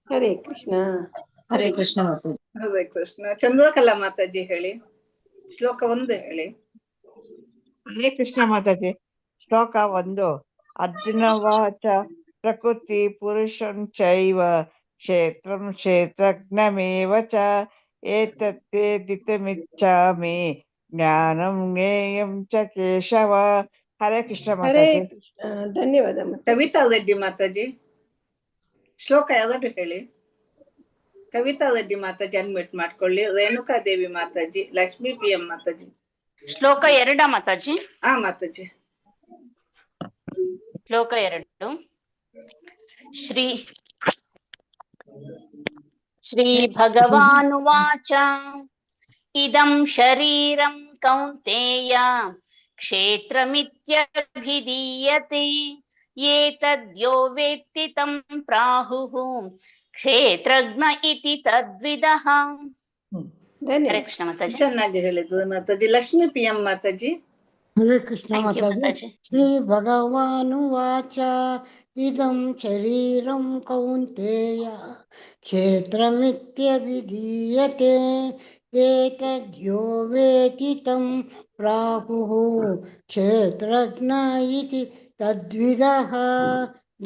ಹರೇ ಕೃಷ್ಣ. ಹರೇ ಕೃಷ್ಣ ಮಾತಾಜಿ. ಹರೇ ಕೃಷ್ಣ. ಚಂದ್ರಕಲಾ ಮಾತಾಜಿ ಹೇಳಿ. ಶ್ಲೋಕ 1 ಹೇಳಿ. ಹರೇ ಕೃಷ್ಣ ಮಾತಾಜಿ. ಶ್ಲೋಕ 1. ಅರ್ಜುನ ವಾಚ ಪ್ರಕೃತಿ ಪುರುಷಂ ಚೈವ ಕ್ಷೇತ್ರಂ ಕ್ಷೇತ್ರಜ್ಞಮೇವ ಚ ಏತದ್ವೇದಿತುಮಿಚ್ಛಾಮಿ ಜ್ಞಾನಂ ಜ್ಞೇಯಂ ಚ ಕೇಶವ. ಹರೇ ಕೃಷ್ಣ ಮಾತಾಜಿ. ಧನ್ಯವಾದ. ಕವಿತಾ ರೆಡ್ಡಿ ಮಾತಾಜಿ ಶ್ಲೋಕ 2 ಹೇಳಿ. ಕವಿತಾ ರೆಡ್ಡಿ ಮಾತಾಜಿ ಅನ್ಮ್ಯೂಟ್ ಮಾಡ್ಕೊಳ್ಳಿ. ರೇಣುಕಾ ದೇವಿ ಮಾತಾಜಿ, ಲಕ್ಷ್ಮೀ PM ಮಾತಾಜಿ. ಶ್ಲೋಕ 2 ಮಾತಾಜಿ. ಮಾತಾಜಿ. ಶ್ಲೋಕ 2. ಶ್ರೀ ಭಗವಾನುವಾಚ ಇದಂ ಶರೀರಂ ಕೌಂತೇಯ ಕ್ಷೇತ್ರಮಿತ್ಯಭಿಧೀಯತೆ ಏತದ್ಯೋ ವೇತ್ತಿ ತಂ ಪ್ರಾಹುಃ ಕ್ಷೇತ್ರಜ್ಞ ಇತಿ ತದ್ವಿದಃ. ಹರೇ ಕೃಷ್ಣ ಮಾತಾಜಿ. ಚೆನ್ನಾಗಿ ಹೇಳಿದ್ರು ಮಾತಾಜಿ. ಲಕ್ಷ್ಮೀ PM ಮಾತಾಜಿ. ಹರೇ ಕೃಷ್ಣ ಮಾತಾಜಿ. ಶ್ರೀ ಭಗವಾನುವಾಚ ಇದಂ ಶರೀರಂ ಕೌಂತೇಯ ಕ್ಷೇತ್ರಮಿತ್ಯಭಿಧೀಯತೆ ಏತದ್ಯೋ ವೇತ್ತಿ ತಂ ಪ್ರಾಹುಃ ಕ್ಷೇತ್ರಜ್ಞ ಇತಿ ತದ್ವಿದಃ.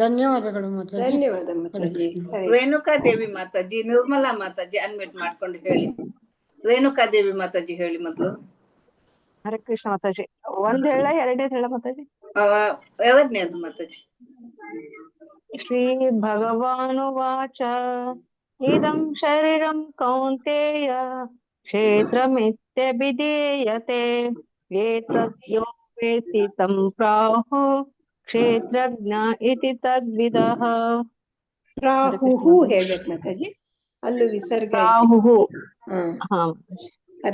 ಧನ್ಯವಾದಗಳು ಮಾತಾಜಿ. ಧನ್ಯವಾದ ಮಾತಾಜಿ. ರೇಣುಕಾ ದೇವಿ ಮಾತಾಜಿ, ನಿರ್ಮಲಾ ಮಾತಾಜಿ ಅನ್ಮ್ಯೂಟ್ ಮಾಡ್ಕೊಂಡು ಹೇಳಿ. ರೇಣುಕಾ ದೇವಿ ಮಾತಾಜಿ ಹೇಳಿ ಮೊದಲು. ಹರೇ ಕೃಷ್ಣ ಮಾತಾಜಿ. 1 ಹೇಳ 2 ಹೇಳ ಮಾತಾಜಿ? 2ನೇದು ಮಾತಾಜಿ. ಶ್ರೀ ಭಗವಾನುವಾಚ ಇದಂ ಶರೀರಂ ಕೌಂತೇಯ ಕ್ಷೇತ್ರಮಿತ್ಯಭಿಧೀಯತೆ ಏತದ್ಯೋ ವೇತ್ತಿ ತಂ ಪ್ರಾಹುಃ ಕ್ಷೇತ್ರಜ್ಞ ಇತಿ ತದ್ವಿದಃ. ಪ್ರಾಹುಃ ಹೇಳ್ಬೇಕು ಮಾತಾಜಿ. ಅಲ್ಲೂ ವಿಸರ್ಗ.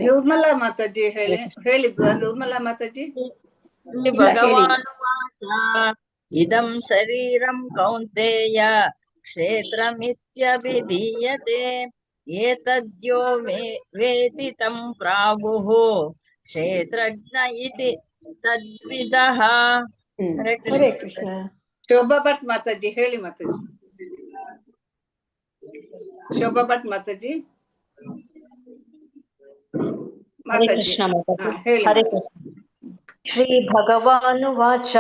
ನಿರ್ಮಲಾ ಮಾತಾಜಿ ಹೇಳಿ. ಹೇಳಿದ್ವ ನಿರ್ಮಲಾ ಮಾತಾಜಿ? ಭಗವಾನುವಾಚ ಇದಂ ಶರೀರಂ ಕೌಂತೇಯ ಕ್ಷೇತ್ರಮಿತ್ಯಭಿಧೀಯತೆ ಏತದ್ಯೋ ವೇತ್ತಿ ತಂ ಪ್ರಾಹುಃ ಕ್ಷೇತ್ರಜ್ಞ ಇತಿ ತದ್ವಿದಃ. ಹರೇ ಕೃಷ್ಣ. ಶೋಭಾ ಭಟ್ ಮಾತಾಜಿ ಹೇಳಿ ಮಾತಾಜಿ. ಶೋಭಾ ಭಟ್ ಮಾತಾಜಿ. ಹರೇ ಕೃಷ್ಣ ಮಾತಾಜಿ. ಶ್ರೀ ಭಗವಾನುವಾಚ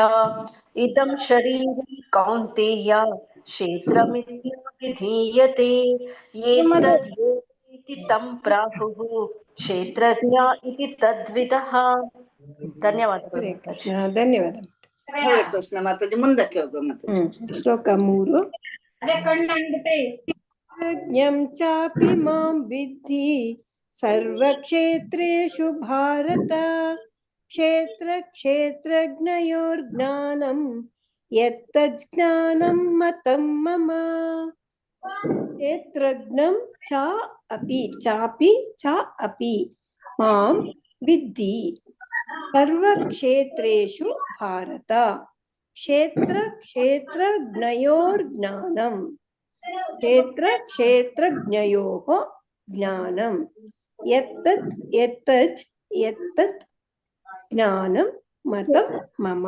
ಇದಂ ಶರೀರಂ ಕೌಂತೇಯ ಕ್ಷೇತ್ರಮಿತ್ಯಭಿಧೀಯತೆ ಏತದ್ಯೋ ವೇತ್ತಿ ತಂ ಪ್ರಾಹುಃ ಕ್ಷೇತ್ರಜ್ಞ ಇತಿ ತದ್ವಿದಃ. ಧನ್ಯವಾದಗಳು. ಧನ್ಯವಾದ. ಹರೇ ಕೃಷ್ಣ ಮಾತಾಜಿ. ಮುಂದಕ್ಕೆ ಹೋಗುವ ಮಾತಾಜಿ. ಶ್ಲೋಕ 3. ಜ್ಞಂ ಚಾಪಿ ಮಾಂ ವಿದ್ಧಿ ಸರ್ವಕ್ಷೇತ್ರೇಷು ಭಾರತ ಕ್ಷೇತ್ರ ಕ್ಷೇತ್ರಜ್ಞಯೋರ್ಜ್ಞಾನಂ ಯತ್ತಜ್ಞಾನಂ ಮತಂ ಮಮ ಕ್ಷೇತ್ರಜ್ಞಂ ಚ ಅಪಿ ಚಾಪಿ ಚ ಅಪಿ ಮಾಂ ವಿದ್ಧಿ ಸರ್ವಕ್ಷೇತ್ರೇಷು ಭಾರತ ಕ್ಷೇತ್ರ ಕ್ಷೇತ್ರಜ್ಞಯೋರ್ಜ್ಞಾನಂ ಕ್ಷೇತ್ರ ಕ್ಷೇತ್ರಜ್ಞಯೋಃ ಜ್ಞಾನಂ ಯತ್ತತ್ ಯತ್ತಚ್ ಯತ್ತತ್ ಜ್ಞಾನಂ ಮತಂ ಮಮ.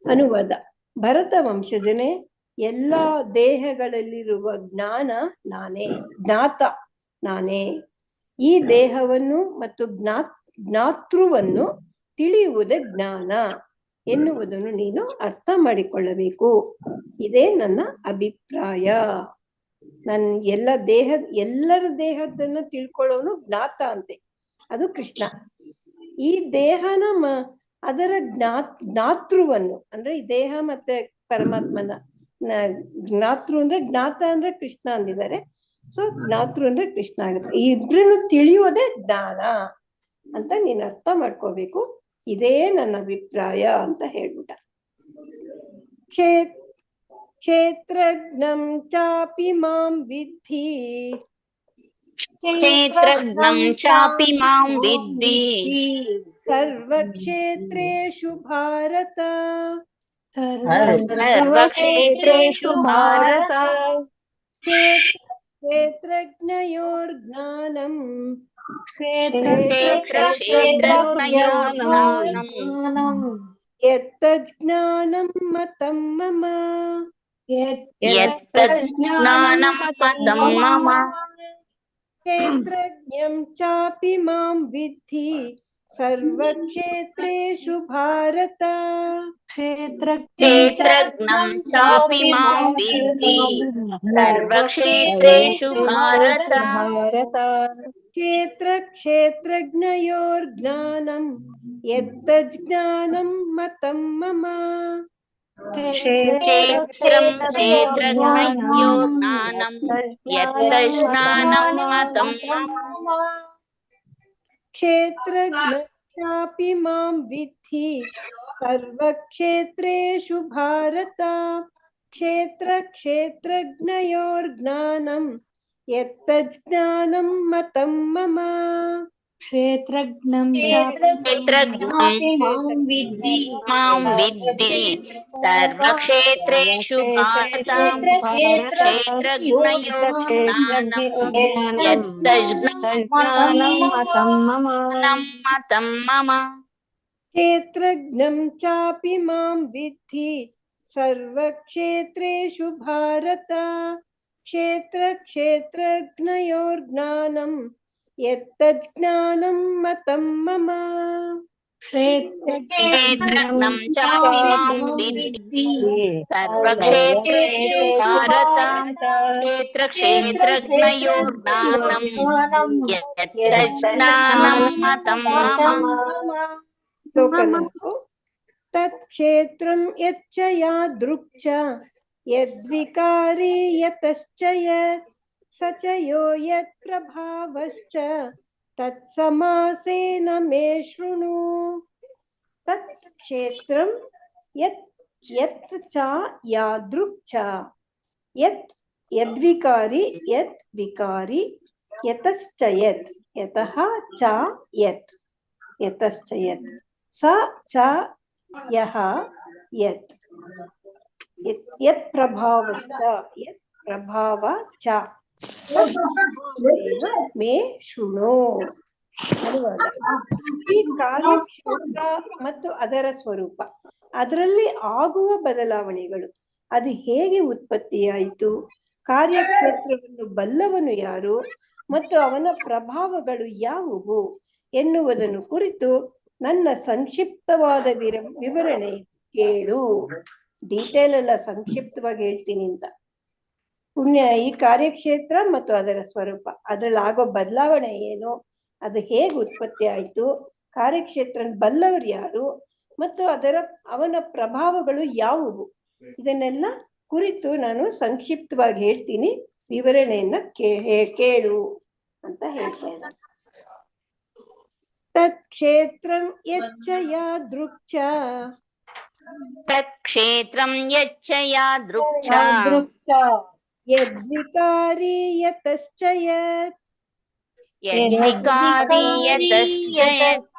ಅನುವಾದ. ಭರತ ವಂಶಜನೇ, ಎಲ್ಲ ದೇಹಗಳಲ್ಲಿರುವ ಜ್ಞಾನ ನಾನೇ, ಜ್ಞಾತ ನಾನೇ. ಈ ದೇಹವನ್ನು ಮತ್ತು ಜ್ಞಾತೃವನ್ನು ತಿಳಿಯುವುದೇ ಜ್ಞಾನ ಎನ್ನುವುದನ್ನು ನೀನು ಅರ್ಥ ಮಾಡಿಕೊಳ್ಳಬೇಕು. ಇದೇ ನನ್ನ ಅಭಿಪ್ರಾಯ. ಎಲ್ಲರ ದೇಹದನ್ನ ತಿಳ್ಕೊಳ್ಳೋನು ಜ್ಞಾತ ಅಂತೆ, ಅದು ಕೃಷ್ಣ. ಈ ದೇಹನ ಅದರ ಜ್ಞಾತೃವನ್ನು ಅಂದ್ರೆ ಈ ದೇಹ ಮತ್ತೆ ಪರಮಾತ್ಮನ ಜ್ಞಾತೃ ಅಂದ್ರೆ ಜ್ಞಾತ ಅಂದ್ರೆ ಕೃಷ್ಣ ಅಂದಿದ್ದಾರೆ. ಸೊ ಜ್ಞಾತೃ ಅಂದ್ರೆ ಕೃಷ್ಣ ಆಗುತ್ತೆ. ಈ ಇಬ್ರನ್ನು ತಿಳಿಯುವುದೇ ಜ್ಞಾನ ಅಂತ ನೀನ್ ಅರ್ಥ ಮಾಡ್ಕೋಬೇಕು. ಇದೇ ನನ್ನ ಅಭಿಪ್ರಾಯ ಅಂತ ಹೇಳ್ಬಿಟ್ಟ. ಕ್ಷೇತ್ರಜ್ಞಂ ಚಾಪಿ ಮಾಂ ವಿದ್ಧಿ ಕ್ಷೇತ್ರಜ್ಞಂ ಚಾಪಿ ಮಾಂ ವಿದ್ಧಿ ಸರ್ವಕ್ಷೇತ್ರೇಷು ಭಾರತ ಸರ್ವಕ್ಷೇತ್ರೇಷು ಭಾರತ ಕ್ಷೇತ್ರಜ್ಞಯೋರ್ಜ್ಞಾನಂ ಕ್ಷೇತ್ರಜ್ಞಯೋರ್ಜ್ಞಾನಂ ಯತ್ತಜ್ಞಾನಂ ಮತಂ ಮಮ ಯತ್ತಜ್ಞಾನಂ ಮತಂ ಮಮ ಕ್ಷೇತ್ರಜ್ಞಂ ಚಾಪಿ ಮಾಂ ವಿದ್ಧಿ ಸರ್ವಕ್ಷೇತ್ರೇಷು ಭಾರತ ಕ್ಷೇತ್ರಜ್ಞಂ ಚಾಪಿ ಮಾಂ ವಿದ್ಧಿ ಸರ್ವಕ್ಷೇತ್ರೇಷು ಭಾರತ ಕ್ಷೇತ್ರ ಕ್ಷೇತ್ರಜ್ಞಯೋರ್ಜ್ಞಾನಂ ಯತ್ತಜ್ಞಾನಂ ಮತಂ ಮಮ ಕ್ಷೇತ್ರಂ ಕ್ಷೇತ್ರಜ್ಞಯೋರ್ಜ್ಞಾನಂ ಯತ್ತಜ್ಞಾನಂ ಮತಂ ಮಮ ಕ್ಷೇತ್ರಜ್ಞಾಪಿ ಮಾಂ ವಿದ್ಧಿ ಸರ್ವಕ್ಷೇತ್ರೇಷು ಭಾರತ ಕ್ಷೇತ್ರ ಕ್ಷೇತ್ರಜ್ಞಯೋರ್ಜ್ಞಾನಂ ಯತ್ತಜ್ಞಾನಂ ಮತಂ ಮಮ ಕ್ಷೇತ್ರಜ್ಞಂ ಮಾಂ ವಿದ್ಧಿ ಸರ್ವಕ್ಷೇತ್ರೇಷು ಭಾರತ ಕ್ಷೇತ್ರಜ್ಞಯೋರ್ಜ್ಞಾನಂ ಯತ್ತಜ್ಞಾನಂ ಮತಂ ಮಮ ಕ್ಷೇತ್ರಜ್ಞಂ ಚಾಪಿ ಮಾಂ ವಿದ್ಧಿ ಸರ್ವಕ್ಷೇತ್ರೇಷು ಭಾರತ ಕ್ಷೇತ್ರ ಕ್ಷೇತ್ರಜ್ಞಯೋರ್ಜ್ಞಾನಂ ಯತ್ತಜ್ಞಾನಂ ಮತಂ ಮಮ ಕ್ಷೇತ್ರಜ್ಞಂ ಚಾಪಿ ಮಾಂ ವಿದ್ಧಿ ಸರ್ವಕ್ಷೇತ್ರೇಷು ಭಾರತ ಕ್ಷೇತ್ರ ಕ್ಷೇತ್ರಜ್ಞಯೋರ್ಜ್ಞಾನಂ ಯತ್ತಜ್ಞಾನಂ ಮತಂ ಮಮ. ತತ್ ಕ್ಷೇತ್ರಂ ಯಚ್ಚ ಯಾದೃಕ್ಚ ಯದ್ವಿಕಾರಿ ಯತಶ್ಚ ಯತ್ ಸ ಚ ಯೋ ಯತ್ ಪ್ರಭಾವಶ್ಚ ತತ್ ಸಮಾಸೇನ ಮೇ ಶೃಣು. ತತ್ ಕ್ಷೇತ್ರಂ ಯತ್ ಯತ್ ಚ ಯಾದೃಕ್ ಚ ಯತ್ ಯದ್ವಿಕಾರಿ ಯತ್ ವಿಕಾರಿ ಯತಶ್ಚ ಯತ್ ಯತಃ ಚ ಯತ್ ಯತಶ್ಚ ಯತ್ ಸ ಚ ಯಹ ಯತ್ ಯತ್ ಪ್ರಭಾವಶ್ಚ ಯತ್ ಪ್ರಭಾವ ಚ ಮೇ ಶೃಣು. ಈ ಕಾರ್ಯಕ್ಷೇತ್ರ ಮತ್ತು ಅದರ ಸ್ವರೂಪ, ಅದರಲ್ಲಿ ಆಗುವ ಬದಲಾವಣೆಗಳು, ಅದು ಹೇಗೆ ಉತ್ಪತ್ತಿಯಾಯಿತು, ಕಾರ್ಯಕ್ಷೇತ್ರವನ್ನು ಬಲ್ಲವನು ಯಾರು ಮತ್ತು ಅವನ ಪ್ರಭಾವಗಳು ಯಾವುವು ಎನ್ನುವುದನ್ನು ಕುರಿತು ನನ್ನ ಸಂಕ್ಷಿಪ್ತವಾದ ವಿವರಣೆ ಕೇಳು. ಡೀಟೇಲ್ ಎಲ್ಲ ಸಂಕ್ಷಿಪ್ತವಾಗಿ ಹೇಳ್ತೀನಿ ಅಂತ. ಈ ಕಾರ್ಯಕ್ಷೇತ್ರ ಮತ್ತು ಅದರ ಸ್ವರೂಪ, ಅದರಲ್ಲಿ ಆಗೋ ಬದಲಾವಣೆ ಏನು, ಅದು ಹೇಗೆ ಉತ್ಪತ್ತಿ ಆಯ್ತು, ಕಾರ್ಯಕ್ಷೇತ್ರ ಬಲ್ಲವರು ಯಾರು ಮತ್ತು ಅವನ ಪ್ರಭಾವಗಳು ಯಾವುವು, ಇದನ್ನೆಲ್ಲ ಕುರಿತು ನಾನು ಸಂಕ್ಷಿಪ್ತವಾಗಿ ಹೇಳ್ತೀನಿ. ವಿವರಣೆಯನ್ನ ಕೇಳು ಅಂತ ಹೇಳ್ತಾ ಇದ್ದಾರೆ. ತತ್ ಕ್ಷೇತ್ರಂ ಯಚ್ಚ ಯಾದೃಕ್ ಚ ತತ್ಕ್ಷೇತ್ರಂ ಯಚ್ಚ ಯಾದೃಕ್ಷ ಯದ್ವಿಕಾರಿ ಯತಶ್ಚ ಯತ್ ಯದ್ವಿಕಾರಿ ಯತಶ್ಚ ಯತ್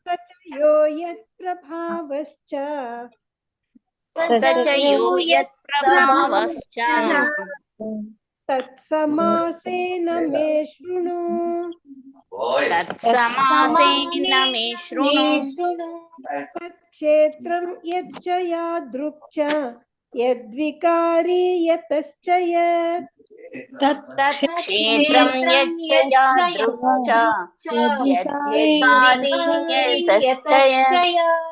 ಸ ಚ ಯೋ ಯತ್ ಪ್ರಭಾವಶ್ಚ ಸ ಚ ಯೋ ಯತ್ ಪ್ರಭಾವಶ್ಚ ತತ್ಸಮಾಸೇನ ಮೇ ಶೃಣು ತತ್ಸಮಾಸೇನ ಮೇ ಶೃಣು ತತ್ಕ್ಷೇತ್ರಂ ಯಚ್ಚ ಯಾದೃಕ್ಚ ಯದ್ವಿಕಾರಿ ಯತಶ್ಚ ಯತ್ ತತ್ಕ್ಷೇತ್ರಂ ಯಚ್ಚ ಯಾದೃಕ್ಚ ಯದ್ವಿಕಾರಿ ಯತಶ್ಚ ಯತ್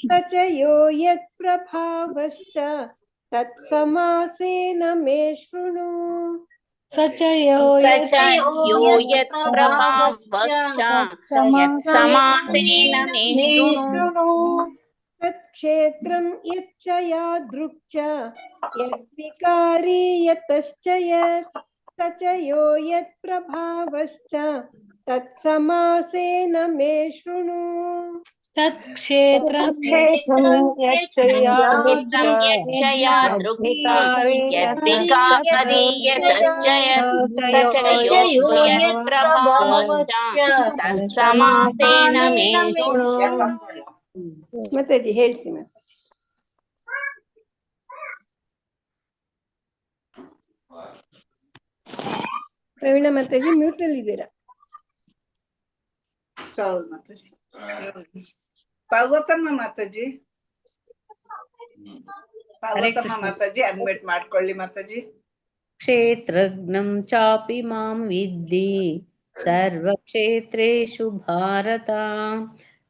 ಸ ಚ ಯೋ ಯತ್ ಪ್ರಭಾವಶ್ಚ ತತ್ಸಮಾಸೇನ ಮೇ ಶೃಣು ಸ ಚ ಯೋ ಯತ್ ಪ್ರಭಾವಶ್ಚ ಯತ್ ಸಮಾಸೇನ ಮೇ ಶೃಣು ತತ್ಕ್ಷೇತ್ರಂ ಯಚ್ಚ ಯಾದೃಕ್ಚ ಯದ್ವಿಕಾರಿ ಯತಶ್ಚ ಯತ್ ಸ ಚ ಯೋ ಯತ್ ಪ್ರಭಾವಶ್ಚ ತತ್ಸಮಾಸೇನ ಮೇ ಶೃಣು ತತ್ಕ್ಷೇತ್ರಂ ಯಚ್ಚ ಯಾದೃಕ್ಚ ಯದ್ವಿಕಾರಿ ಯತಶ್ಚ ಯತ್ ಸ ಚ ಯೋ ಯತ್ ಪ್ರಭಾವಶ್ಚ ತತ್ಸಮಾಸೇನ ಮೇ ಶೃಣು. ಮಾತಾಜಿ ಹೇಳ್ಸಿ ಮತ್ತೆ. ಪ್ರವೀಣ ಮಾತಾಜಿ ಮ್ಯೂಟ್ ಅಲ್ಲಿ ಇದ್ದೀರಾ? ಚಾಲು ಮಾತಾಜಿ. ಪಾರ್ವತಮ್ಮ ಮಾತಾಜಿ, ಪಾರ್ವತಮ್ಮ ಮಾತಾಜಿ ಅನ್ಮಿಟ್ ಮಾಡ್ಕೊಳ್ಳಿ ಮಾತಾಜಿ. ಕ್ಷೇತ್ರಜ್ಞಂ ಚಾಪಿ ಮಾಂ ವಿದ್ಧಿ ಸರ್ವಕ್ಷೇತ್ರೇಷು ಭಾರತ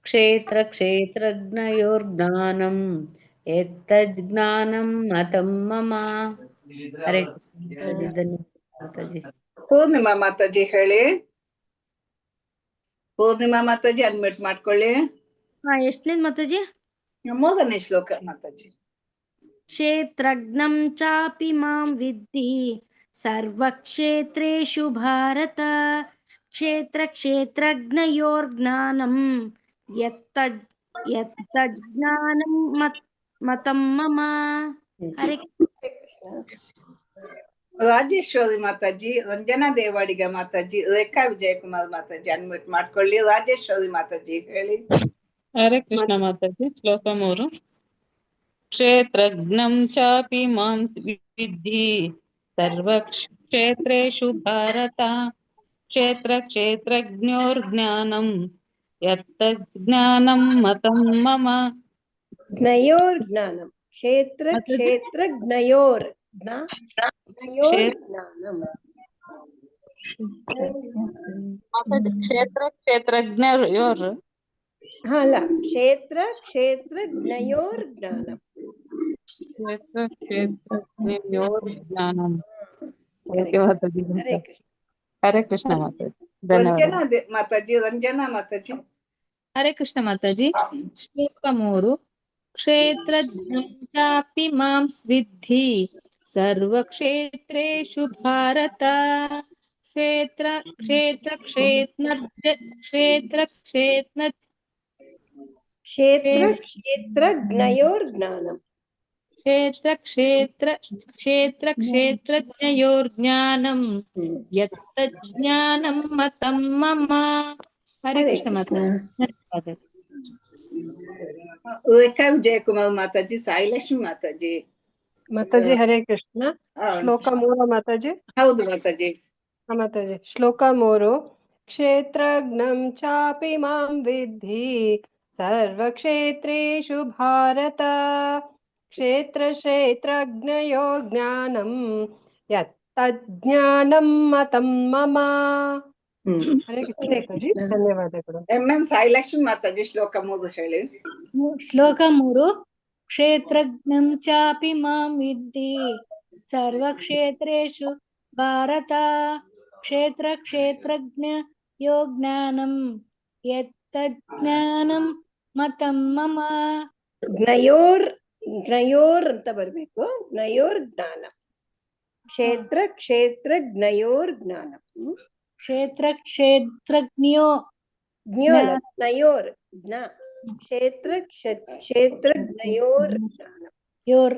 ಕ್ಷೇತ್ರ ಕ್ಷೇತ್ರಜ್ಞಯೋರ್ಜ್ಞಾನಂ ಯತ್ತಜ್ಞಾನಂ ಮತಂ ಮಮ. ಹರೇ ಕೃಷ್ಣ ಮಾತಾಜಿ, ಧನ್ಯವಾದ ಮಾತಾಜಿ. ಪೂರ್ಣಿಮಾ ಮಾತಾಜಿ ಹೇಳಿ. ಪೂರ್ಣಿಮಾ ಮಾತಾಜಿ ಅನ್ಮಿಟ್ ಮಾಡ್ಕೊಳ್ಳಿ. ಎಷ್ಟನೇದ್ ಮಾತಾಜಿ? 3ನೇ ಶ್ಲೋಕ ಮಾತಾಜಿ. ಕ್ಷೇತ್ರಜ್ಞಂ ಚಾಪಿ ಮಾಂ ವಿದ್ಧಿ ಸರ್ವಕ್ಷೇತ್ರೇಷು ಭಾರತ ಕ್ಷೇತ್ರ ಕ್ಷೇತ್ರಜ್ಞಯೋರ್ಜ್ಞಾನಂ ಯತ್ತಜ್ಞಾನಂ ಮತಂ ಮಮ. ಹರೇ ರಾಜೇಶ್ವರಿ ಮಾತಾಜಿ, ರಂಜನಾ ದೇವಾಡಿಗ ಮಾತಾಜಿ, ರೇಖಾ ವಿಜಯಕುಮಾರ್ ಮಾತಾಜಿ ಅನ್ಮಿಟ್ ಮಾಡ್ಕೊಳ್ಳಿ. ರಾಜೇಶ್ವರಿ ಮಾತಾಜಿ ಹೇಳಿ. ಹರೇ ಕೃಷ್ಣ ಮಾತಾಜಿ. ಶ್ಲೋಕ 3. ಕ್ಷೇತ್ರಜ್ಞಂ ಚಾಪಿ ಮಾಂ ವಿದ್ಧಿ ಸರ್ವಕ್ಷೇತ್ರೇಷು ಭಾರತ ಕ್ಷೇತ್ರ ಕ್ಷೇತ್ರಜ್ಞೋರ್ಜ್ಞಾನಂ ಯತ್ತಜ್ಞಾನಂ ಮತಂ ಮಮ. ಜ್ಞಯೋರ್ಜ್ಞಾನಂ ಕ್ಷೇತ್ರ ಕ್ಷೇತ್ರಜ್ಞಯೋರ್ ಜ್ಞಯೋರ್ಜ್ಞಾನಂ. ಕ್ಷೇತ್ರ ಕ್ಷೇತ್ರಜ್ಞಯೋರ್ ಅಲ್ಲ, ಕ್ಷೇತ್ರ ಕ್ಷೇತ್ರಜ್ಞಯೋರ್ಜ್ಞಾನಂ. ಕ್ಷೇತ್ರ ಕ್ಷೇತ್ರಜ್ಞಯೋರ್ಜ್ಞಾನಂ. ಓಕೆ ಮಾತಾಜಿ. ಹರೇ ಕೃಷ್ಣ ಮಾತಾಜಿ, ಧನ್ಯವಾದ ಮಾತಾಜಿ. ರಂಜನಾ ಮಾತಾಜಿ. ಹರೇ ಕೃಷ್ಣ ಮಾತಾಜಿ. ಶ್ಲೋಕ 3. ಕ್ಷೇತ್ರಜ್ಞಂ ಚಾಪಿ ಮಾಂ ವಿದ್ಧಿ ಸರ್ವಕ್ಷೇತ್ರೇಷು ಭಾರತ ಕ್ಷೇತ್ರ ಕ್ಷೇತ್ರ ಕ್ಷೇತ್ರಜ್ಞಯೋರ್ಜ್ಞಾನಂ ಕ್ಷೇತ್ರ ಕ್ಷೇತ್ರಜ್ಞಯೋರ್ಜ್ಞಾನಂ ಯತ್ತಜ್ಞಾನಂ ಮತಂ ಮಮ. ಹರೇ ಕೃಷ್ಣ ಮಾತಾಜಿ, ಧನ್ಯವಾದ. ರೇಖಾ ವಿಜಯಕುಮಾರ್ ಮಾತಾಜಿ, ಸಾಯಿಲಕ್ಷ್ಮಿ ಮಾತಾಜಿ. ಮಾತಾಜಿ ಹರೇ ಕೃಷ್ಣ. ಶ್ಲೋಕ 3 ಮಾತಾಜಿ. ಹೌದು ಮಾತಾಜಿ. ಮಾತಾಜಿ ಶ್ಲೋಕ 3. ಕ್ಷೇತ್ರಜ್ಞಂ ಚಾಪಿ ಮಾಂ ವಿದ್ಧಿ ಸರ್ವಕ್ಷೇತ್ರೇಷು ಭಾರತ ಕ್ಷೇತ್ರ ಕ್ಷೇತ್ರಜ್ಞಯೋರ್ಜ್ಞಾನಂ ಯತ್ತಜ್ಞಾನಂ ಮತಂ ಮಮ. ಹರೇ ಕೃಷ್ಣ ಮಾತಾಜಿ, ಧನ್ಯವಾದಗಳು. MN ಸಾಯಿಲಕ್ಷ್ಮಿ ಮಾತಾಜಿ ಶ್ಲೋಕ 3 ಹೇಳಿ. ಶ್ಲೋಕ 3. ಕ್ಷೇತ್ರಜ್ಞಂ ಚಾಪಿ ಮಾಂ ವಿದ್ಧಿ ಸರ್ವಕ್ಷೇತ್ರೇಷು ಭಾರತ ಕ್ಷೇತ್ರ ಕ್ಷೇತ್ರಜ್ಞಯೋರ್ಜ್ಞಾನಂ ಯತ್ತಜ್ಞಾನಂ ಮತಂ ಮಮ. ಜ್ಞಯೋರ್ ಅಂತ ಬರ್ಬೇಕು. ಜ್ಞಯೋರ್ಜ್ಞಾನಂ ಕ್ಷೇತ್ರ ಕ್ಷೇತ್ರಜ್ಞಯೋರ್ಜ್ಞಾನಂ. ಕ್ಷೇತ್ರ ಕ್ಷೇತ್ರಜ್ಞಯೋ ಜ್ಞಯೋರ್ ಜ್ಞ ಕ್ಷೇತ್ರಜ್ಞಯೋರ್ ಯೋರ್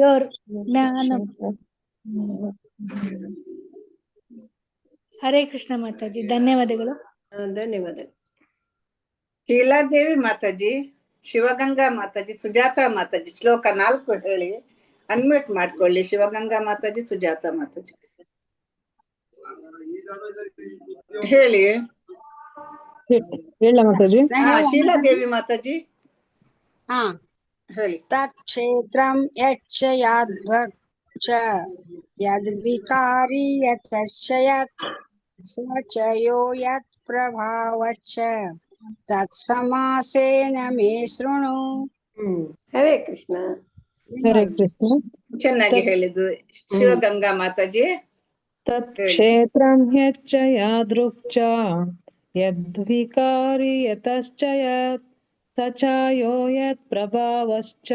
ಯೋರ್ ಜ್ಞಾನಂ. ಹರೇ ಕೃಷ್ಣ ಮಾತಾಜಿ, ಧನ್ಯವಾದಗಳು. ಧನ್ಯವಾದಗಳು. ಶೀಲಾದೇವಿ ಮಾತಾಜಿ, ಶಿವಗಂಗಾ ಮಾತಾಜಿ, ಸುಜಾತಾ ಮಾತಾಜಿ ಶ್ಲೋಕ 4 ಹೇಳಿ. ಅನ್ಮ್ಯೂಟ್ ಮಾಡ್ಕೊಳ್ಳಿ. ಶಿವಗಂಗಾ ಮಾತಾಜಿ, ಸುಜಾತಾ ಮಾತಾಜಿ ಹೇಳಿ. ಹೇಳ ಮಾತಾಜಿ. ಶೀಲಾದೇವಿ ಮಾತಾಜಿ ಹೇಳಿ. ತತ್ಕ್ಷೇತ್ರಂ ಯಚ್ಚ ಯಾದ್ಭಕ್ಷ ಯದ್ವಿಕಾರಿ ಯತಶ್ಚ ಯತ್ ಸ ಚ ಯೋ ಯತ್ ಪ್ರಭಾವಶ್ಚ ತತ್ಸಮಾಸೇನ ಮೇ ಶೃಣು. ಹರೇ ಕೃಷ್ಣ. ಹರೇ ಕೃಷ್ಣ. ಚೆನ್ನಾಗಿ ಹೇಳಿದ್ದು ಶಿವಗಂಗಾ ಮಾತಾಜಿ. ತತ್ಕ್ಷೇತ್ರಂ ಯಚ್ಚ ಯಾದೃಕ್ಚ ಯದ್ವಿಕಾರಿ ಯತಶ್ಚ ಯತ್ ಸ ಚ ಯೋ ಯತ್ ಪ್ರಭಾವಶ್ಚ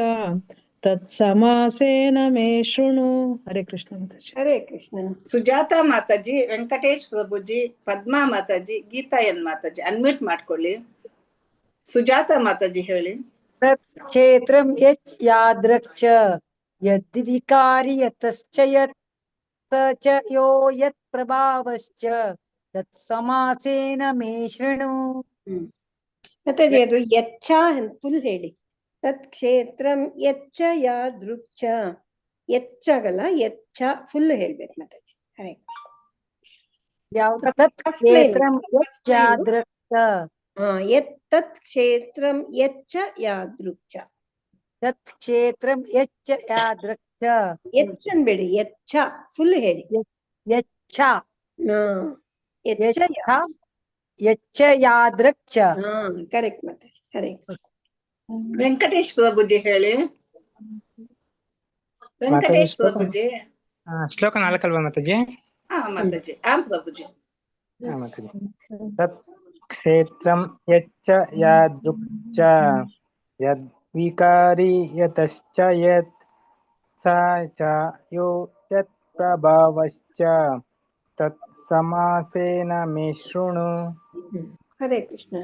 ತತ್ಸಮಾಸೇನ ಮೇ ಶೃಣು. ಹರೇ ಕೃಷ್ಣ ಮಾತಾಜಿ. ಹರೇ ಕೃಷ್ಣ. ಸುಜಾತಾ ಮಾತಾಜಿ, ವೆಂಕಟೇಶ್ ಪ್ರಭುಜಿ, ಪದ್ಮಾ ಮಾತಾಜಿ, ಗೀತಾ ಎನ್ ಮಾತಾಜಿ ಅನ್ಮ್ಯೂಟ್ ಮಾಡ್ಕೊಳ್ಳಿ. ಸುಜಾತಾ ಮಾತಾಜಿ ಹೇಳಿ. ತತ್ಕ್ಷೇತ್ರಂ ಯಚ್ ಯಾದೃಕ್ಚ ಯದ್ವಿಕಾರಿ ಯತಶ್ಚ ಯತ್ ಸ ಚ ಯೋ ಯತ್ ಪ್ರಭಾವಶ್ಚ ತತ್ಸಮಾಸೇನ ಮೇ ಶೃಣು. ಮತ್ತೆ ಅದು ಯಚ್ಚ ಫುಲ್ ಹೇಳಿ. ತತ್ಕ್ಷೇತ್ರಂ ಯಚ್ಚ ಯಾದೃಕ್ಚ. ಎಚ್ಚಗಲ್ಲ, ಯಚ್ಚ ಫುಲ್ ಹೇಳ್ಬೇಕು ಮಾತಾಜಿ. ಹರೇ ಯಾವುದು? ತತ್ಕ್ಷೇತ್ರಂ ಯಚ್ ಯಾದೃಕ್ಚ. ತತ್ಕ್ಷೇತ್ರಂ ಯಚ್ಚ ಯಾದೃಕ್ಚ. ತತ್ಕ್ಷೇತ್ರಂ ಯಚ್ಚ ಯಾದೃಕ್ಚ. ಯಚ್ ಅನ್ಬೇಡಿ, ಯಚ್ಚ ಫುಲ್ ಹೇಳಿ. ಯಚ್ಚ ಯಚ್ಚ ಯಾದೃಕ್ಚ. ಕರೆಕ್ಟ್ ಮಾತಾಜಿ. ಹರೇ ವೆಂಕಟೇಶ್ ಪ್ರಭುಜಿ ಹೇಳಿ. ವೆಂಕಟೇಶ್ ಪ್ರಭುಜಿ ಶ್ಲೋಕ 4 ಅಲ್ವಾ ಮಾತಾಜಿ? ಮಾತಾಜಿ ಪ್ರಭುಜಿ. ತತ್ ಕ್ಷೇತ್ರಂ ಯಚ್ಚ ಯಾದೃಕ್ಚ ಯದ್ವಿಕಾರಿ ಯತಶ್ಚ ಯತ್ ಸ ಚ ಯೋ ಯತ್ ಪ್ರಭಾವಶ್ಚ ತತ್ ಸಮಾಸೇನ ಮೇ ಶೃಣು. ಹರೇ ಕೃಷ್ಣ.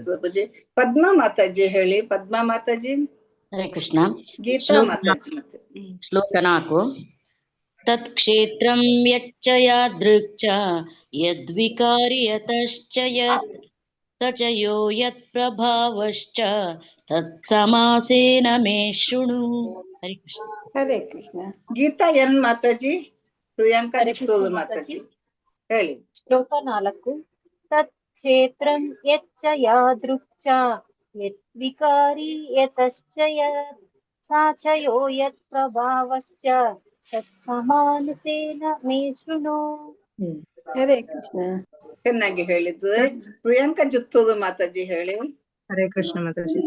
ಪ್ರಭುಜಿ. ಪದ್ಮಾ ಮಾತಾಜಿ ಹೇಳಿ. ಪದ್ಮಾ ಮಾತಾಜಿ. ಹರೇ ಕೃಷ್ಣ. ಗೀತಾ ಮಾತಾಜಿ ಮತ್ತೆ ಶ್ಲೋಕ 4. ತತ್ಕ್ಷೇತ್ರಂ ಯಚ್ಚ ಯಾದೃಕ್ಚ ಯದ್ವಿಕಾರಿ ಯತಶ್ಚ ಯತ್ ಸ ಚ ಯೋ ಯತ್ ಪ್ರಭಾವಶ್ಚ ತತ್ಸಮಾಸೇನ ಮೇ ಶೃಣು. ಹರೇ ಕೃಷ್ಣ. ಹರೇ ಕೃಷ್ಣ. ಗೀತಾ ಎನ್ ಮಾತಾಜಿ, ಪ್ರಿಯಾಂಕಾ ಜಿತ್ತೂರು ಮಾತಾಜಿ ಹೇಳಿ. ಶ್ಲೋಕ 4. ತತ್ಕ್ಷೇತ್ರಂ ಯಚ್ಚ ಯಾದೃಕ್ಚ ಯದ್ವಿಕಾರಿ ಯತಶ್ಚ ಯತ್ ಸ ಚ ಯೋ ಯತ್ ಪ್ರಭಾವಶ್ಚ ತತ್ಸಮಾಸೇನ ಮೇ ಶೃಣು. ಹರೇ ಕೃಷ್ಣ. ಚೆನ್ನಾಗಿ ಹೇಳಿದ್ದು. ಪ್ರಿಯಾಂಕಾ ಜಿತ್ತೂರು ಮಾತಾಜಿ ಹೇಳಿ. ಹರೇ ಕೃಷ್ಣ ಮಾತಾಜಿ.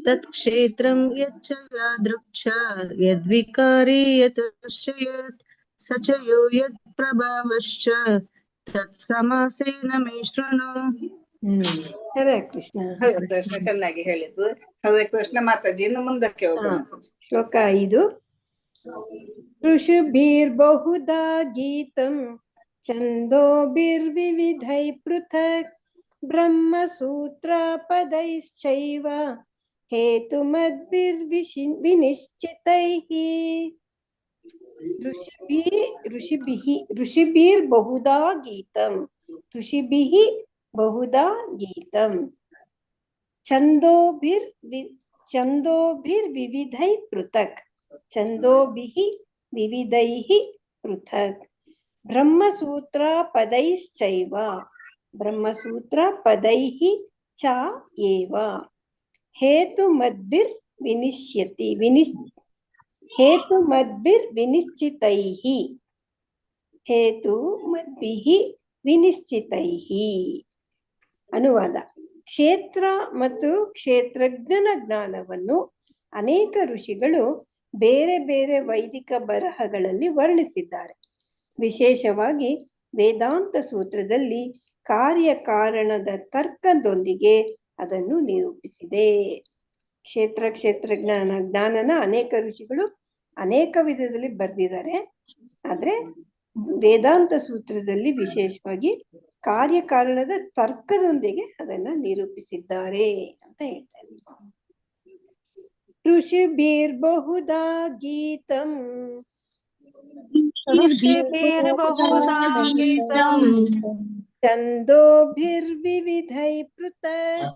ತತ್ಕ್ಷೇತ್ರಂ ಯಚ್ಚ ಯಾದೃಕ್ಚ ಯದ್ವಿಕಾರಿ ಯತಶ್ಚ ಯತ್ ಸ ಚ ಯೋ ಯತ್ ಪ್ರಭಾವಶ್ಚ ತತ್ಸಮಾಸೇನ ಮೇ ಶೃಣು. ಹರೇ ಕೃಷ್ಣ. ಹರೇ ಕೃಷ್ಣ. ಚೆನ್ನಾಗಿ ಹೇಳಿದ್ದು. ಹರೇ ಕೃಷ್ಣ ಮಾತಾಜಿ. ಇನ್ನು ಮುಂದಕ್ಕೆ ಹೋಗೋಣ. ಶ್ಲೋಕ 5. ಋಷಿಭಿರ್ಬಹುಧಾ ಗೀತಂ ಛಂದೋಭಿರ್ವಿವಿಧೈ ಪೃಥಕ್ ಬ್ರಹ್ಮಸೂತ್ರಪದೈಶ್ಚೈವ ಹೇತುಮದ್ಭಿರ್ವಿನಿಶ್ಚಿತೈಃ. ಋಷಿಭಿರ್ಬಹುಧಾ ಗೀತಂ. ಋಷಿಭಿಃ ಬಹುಧಾ ಗೀತಂ ಛಂದೋಭಿರ್ವಿವಿಧೈ ಪೃಥಕ್. ಛಂದೋಭಿಃ ವಿವಿಧೈಃ ಪೃಥಕ್ ಬ್ರಹ್ಮಸೂತ್ರಪದೈಶ್ಚೈವ. ಬ್ರಹ್ಮಸೂತ್ರಪದೈಃ ಚ ಏವ ಹೇತುಮದ್ಭಿರ್ವಿನಿಶ್ಚಿತೈಃ. ಹೇತುಮದ್ಭಿಃ ವಿನಿಶ್ಚಿತೈಃ. ಅನುವಾದ. ಕ್ಷೇತ್ರ ಮತ್ತು ಕ್ಷೇತ್ರಜ್ಞನ ಜ್ಞಾನವನ್ನು ಅನೇಕ ಋಷಿಗಳು ಬೇರೆ ಬೇರೆ ವೈದಿಕ ಬರಹಗಳಲ್ಲಿ ವರ್ಣಿಸಿದ್ದಾರೆ. ವಿಶೇಷವಾಗಿ ವೇದಾಂತ ಸೂತ್ರದಲ್ಲಿ ಕಾರ್ಯಕಾರಣದ ತರ್ಕದೊಂದಿಗೆ ಅದನ್ನು ನಿರೂಪಿಸಿದೆ. ಜ್ಞಾನನ ಅನೇಕ ಋಷಿಗಳು ಅನೇಕ ವಿಧದಲ್ಲಿ ಬರೆದಿದ್ದಾರೆ. ಆದ್ರೆ ವೇದಾಂತ ಸೂತ್ರದಲ್ಲಿ ವಿಶೇಷವಾಗಿ ಕಾರ್ಯಕಾರಣದ ತರ್ಕದೊಂದಿಗೆ ಅದನ್ನ ನಿರೂಪಿಸಿದ್ದಾರೆ ಅಂತ ಹೇಳ್ತಾರೆ. ಋಷಿಭಿರ್ಬಹುಧಾ ಗೀತಂ ಛಂದೋಭಿರ್ವಿವಿಧೈ ಪೃಥಕ್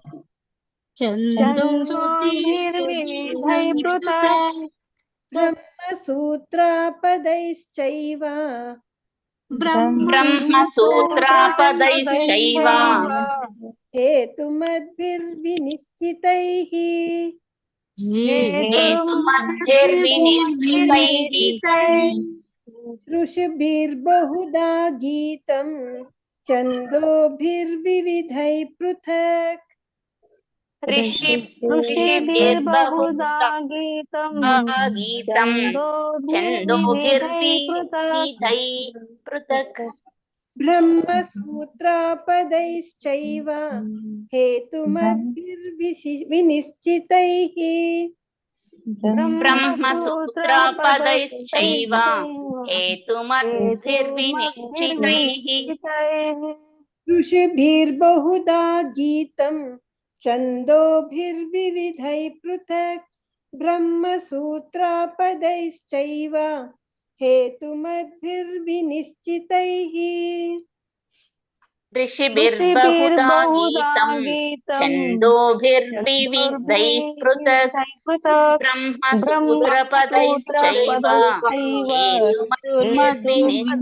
ಬ್ರಹ್ಮಸೂತ್ರಾಪದೈಶ್ಚೈವ ಹೇತುಮದ್ಭಿರ್ವಿನಿಶ್ಚಿತೈಃ ಋಷಿಭಿರ್ಬಹುಧಾ ಗೀತಂ ಛಂದೋಭಿರ್ವಿವಿಧೈ ಪೃಥಕ್ ಬ್ರಹ್ಮಸೂತ್ರಾಪದೈಶ್ಚೈವ ಹೇತುಮದ್ಭಿರ್ವಿನಿಶ್ಚಿತೈಃ ಋಷಿಭಿರ್ಬಹುಧಾ ಗೀತಂ ಛಂದೋಭಿರ್ವಿವಿಧೈ ಪೃಥಕ್ ಬ್ರಹ್ಮಸೂತ್ರಾಪದೈಶ್ಚೈವ ಹೇತುಮದ್ಭಿರ್ವಿನಿಶ್ಚಿತೈಃ ऋषिभिर्बहुधा गीतं छन्दोभिर्विविधैः पृथक् ब्रह्मसूत्रपदैश्चैव हेतुमद्भिर्विनिश्चितैः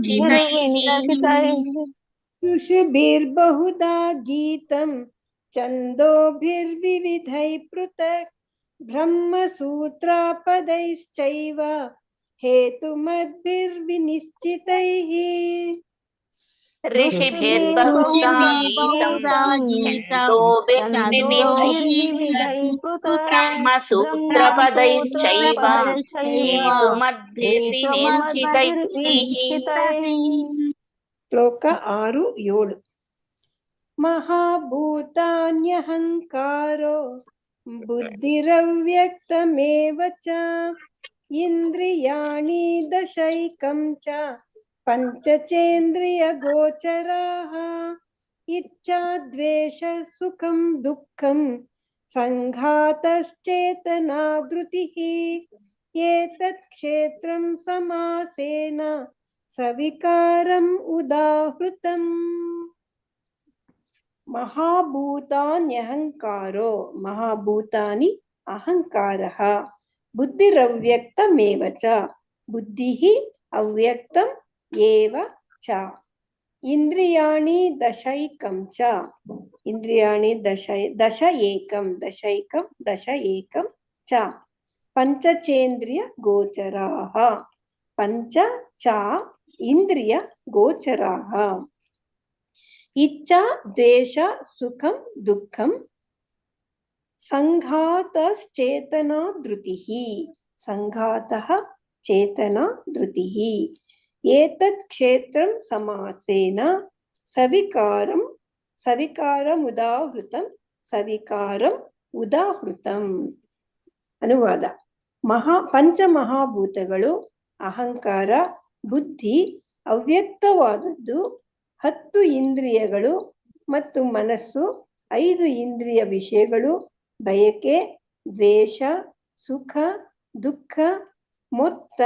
ऋषिभिर्बहुधा गीतं छन्दोभिर्विविधैः पृथक् ब्रह्मसूत्रापदैश्चैव हेतुमद्भिर्विनिश्चितैः ऋषिभिर्बहुधा गीतं छन्दोभिर्विविधैः ब्रह्मसूत्रपदैश्चैव हेतुमद्भिर्विनिश्चितैः. ಶ್ಲೋಕ 6-7. ಮಹಾಭೂತಾನ್ಯಹಂಕಾರೋ ಬುದ್ಧಿರವ್ಯಕ್ತಮೇವ ಚ ಇಂದ್ರಿಯಾಣಿ ದಶೈಕಂ ಚ ಪಂಚಚೇಂದ್ರಿಯ ಗೋಚರಾಃ ಇಚ್ಛಾ ದ್ವೇಷ ಸುಖಂ ದುಃಖಂ ಸಂಘಾತಶ್ಚೇತನಾ ಧೃತಿಃ ಏತತ್ ಕ್ಷೇತ್ರಂ ಸಮಾಸೇನ ಸವಿಕಾರಂ ಉದಾಹೃತಂ. ಮಹಾಭೂತಾನ್ಯಹಂಕಾರೋ ಮಹಾಭೂತಾನಿ ಅಹಂಕಾರಃ ಬುದ್ಧಿರವ್ಯಕ್ತಮೇವ ಚ ಬುದ್ಧಿಃ ಅವ್ಯಕ್ತಂ ಏವ ಚ ಇಂದ್ರಿಯಾಣಿ ದಶೈಕಂ ಚ ಇಂದ್ರಿಯಾಣಿ ದಶ ಏಕಂ ಚ ಪಂಚಚೇಂದ್ರಿಯ ಗೋಚರಾಃ ಪಂಚ ಚ ಇಂದ್ರಿಯ ಗೋಚರಾಃ ಇಚ್ಛಾ ದ್ವೇಷ ಸುಖಂ ದುಃಖಂ ಸಂಘಾತಶ್ಚೇತನಾ ಧೃತಿಃ ಸಂಘಾತಃ ಚೇತನಾ ಧೃತಿಃ ಏತತ್ ಕ್ಷೇತ್ರಂ ಸಮಾಸೇನ ಸವಿಕಾರಂ ಉದಾಹೃತಂ. ಅನುವಾದ. ಪಂಚಮಹಾಭೂತಗಳು ಅಹಂಕಾರ, ಬುದ್ಧಿ, ಅವ್ಯಕ್ತವಾದದ್ದು, 10 ಇಂದ್ರಿಯಗಳು ಮತ್ತು ಮನಸ್ಸು, 5 ಇಂದ್ರಿಯ ವಿಷಯಗಳು, ಬಯಕೆ, ದ್ವೇಷ, ಸುಖ, ದುಃಖ, ಮೊತ್ತ,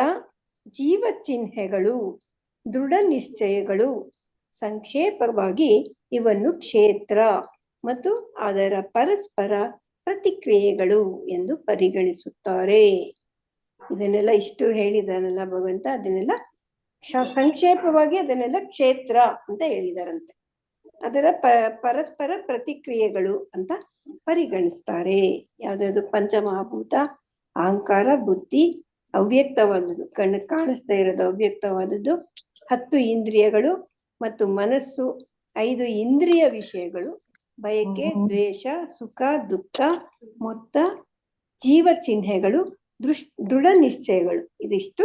ಜೀವಚಿಹ್ನೆಗಳು, ದೃಢ ನಿಶ್ಚಯಗಳು. ಸಂಕ್ಷೇಪವಾಗಿ ಇವನ್ನು ಕ್ಷೇತ್ರ ಮತ್ತು ಅದರ ಪರಸ್ಪರ ಪ್ರತಿಕ್ರಿಯೆಗಳು ಎಂದು ಪರಿಗಣಿಸುತ್ತಾರೆ. ಇದನ್ನೆಲ್ಲ ಇಷ್ಟು ಹೇಳಿದಾನಲ್ಲ ಭಗವಂತ, ಅದನ್ನೆಲ್ಲ ಸಂಕ್ಷೇಪವಾಗಿ ಅದನ್ನೆಲ್ಲ ಕ್ಷೇತ್ರ ಅಂತ ಹೇಳಿದಾರಂತೆ. ಅದರ ಪರಸ್ಪರ ಪ್ರತಿಕ್ರಿಯೆಗಳು ಅಂತ ಪರಿಗಣಿಸ್ತಾರೆ. ಯಾವ್ದಾದ್ರು ಪಂಚಮಹಾಭೂತ, ಅಹಂಕಾರ, ಬುದ್ಧಿ, ಅವ್ಯಕ್ತವಾದದ್ದು, ಕಣ್ಣು ಕಾಣಿಸ್ತಾ ಇರೋದು ಅವ್ಯಕ್ತವಾದದ್ದು, 10 ಇಂದ್ರಿಯಗಳು ಮತ್ತು ಮನಸ್ಸು, 5 ಇಂದ್ರಿಯ ವಿಷಯಗಳು, ಬಯಕೆ, ದ್ವೇಷ, ಸುಖ, ದುಃಖ, ಮೊತ್ತ, ಜೀವ ಚಿಹ್ನೆಗಳು, ದೃಢ ನಿಶ್ಚಯಗಳು. ಇದಿಷ್ಟು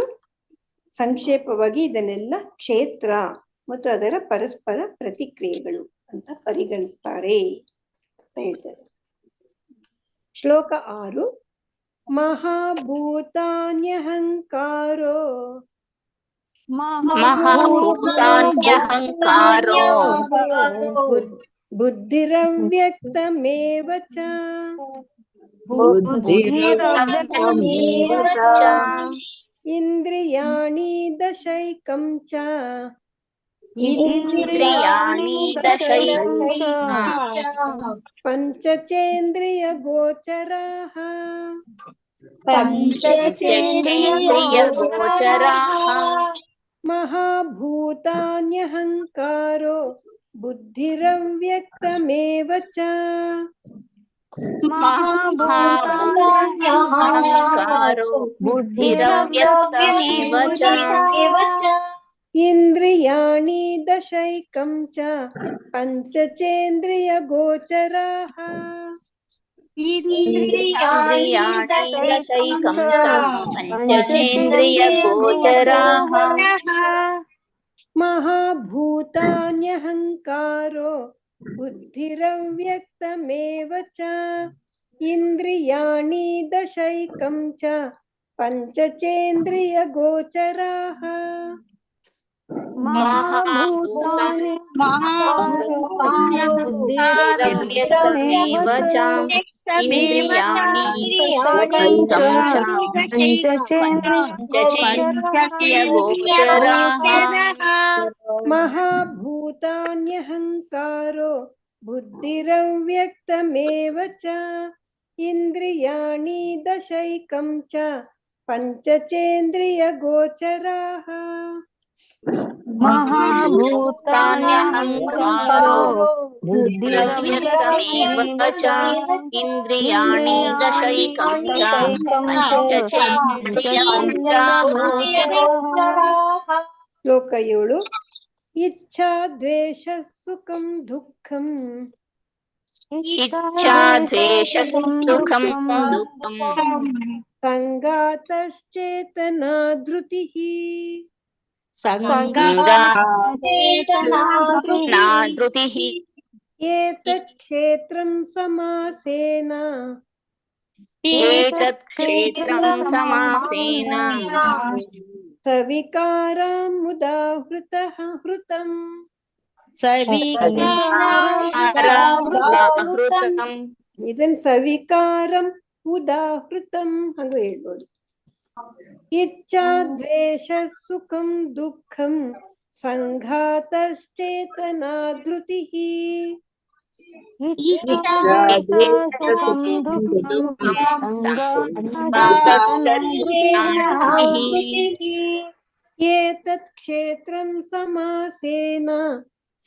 ಸಂಕ್ಷೇಪವಾಗಿ ಇದನ್ನೆಲ್ಲ ಕ್ಷೇತ್ರ ಮತ್ತು ಅದರ ಪರಸ್ಪರ ಪ್ರತಿಕ್ರಿಯೆಗಳು ಅಂತ ಪರಿಗಣಿಸ್ತಾರೆ ಅಂತ ಹೇಳ್ತಾರೆ. ಶ್ಲೋಕ 6. ಮಹಾಭೂತಾನ್ಯಹಂಕಾರೋ महाभूतान्यहङ्कारो बुद्धिरव्यक्तमेव च इन्द्रियाणि दशैकं च इन्द्रियाणि दशैकं पञ्चचेन्द्रियगोचराः पञ्चचेन्द्रियगोचराः महाभूतान्यहङ्कारो बुद्धिरव्यक्तमेव च महाभूतान्यहङ्कारो बुद्धिरव्यक्तमेव च इन्द्रियाणि दशैकं च पञ्चचेन्द्रियगोचराः इन्द्रियाणि दशैकं च पञ्चचेन्द्रियगोचराः महाभूतान्यहङ्कारो बुद्धिरव्यक्तमेव च इन्द्रियाणि दशैकं च पञ्चचेन्द्रियगोचराः बुद्धिरव्यक्तमेव च इन्द्रियाणि दशैकं च पञ्चचेन्द्रियगोचराः महाभूतान्यहङ्कारो बुद्धिरव्यक्तमेव च इन्द्रियाणि दशैकं च पञ्चचेन्द्रियगोचराः महाभूतान्यहङ्कारो बुद्धिरव्यक्तमेव च इन्द्रियाणि दशैकं च पञ्चचेन्द्रियगोचराः श्लोक 7 इच्छा द्वेष सुखं दुःखं इच्छा द्वेष सुखं दुःखं संगातश्चेतना धृतिः संगातश्चेतनाधृतिः एतत् क्षेत्रं समासेन सविकारम् उदाहृतः हृतम् ಇದನ್ ಸವಿಕಾರಂ ಉದಾಹೃತಂ ಹಾಗೂ ಹೇಳ್ಬೋದು. ಇಚ್ಛಾ ದ್ವೇಷ ಸುಖಂ ದುಃಖಂ ಸಂಘಾತಶ್ಚೇತನಾ ಧೃತಿಃ ಏತತ್ ಕ್ಷೇತ್ರಂ ಸಮಾಸೇನ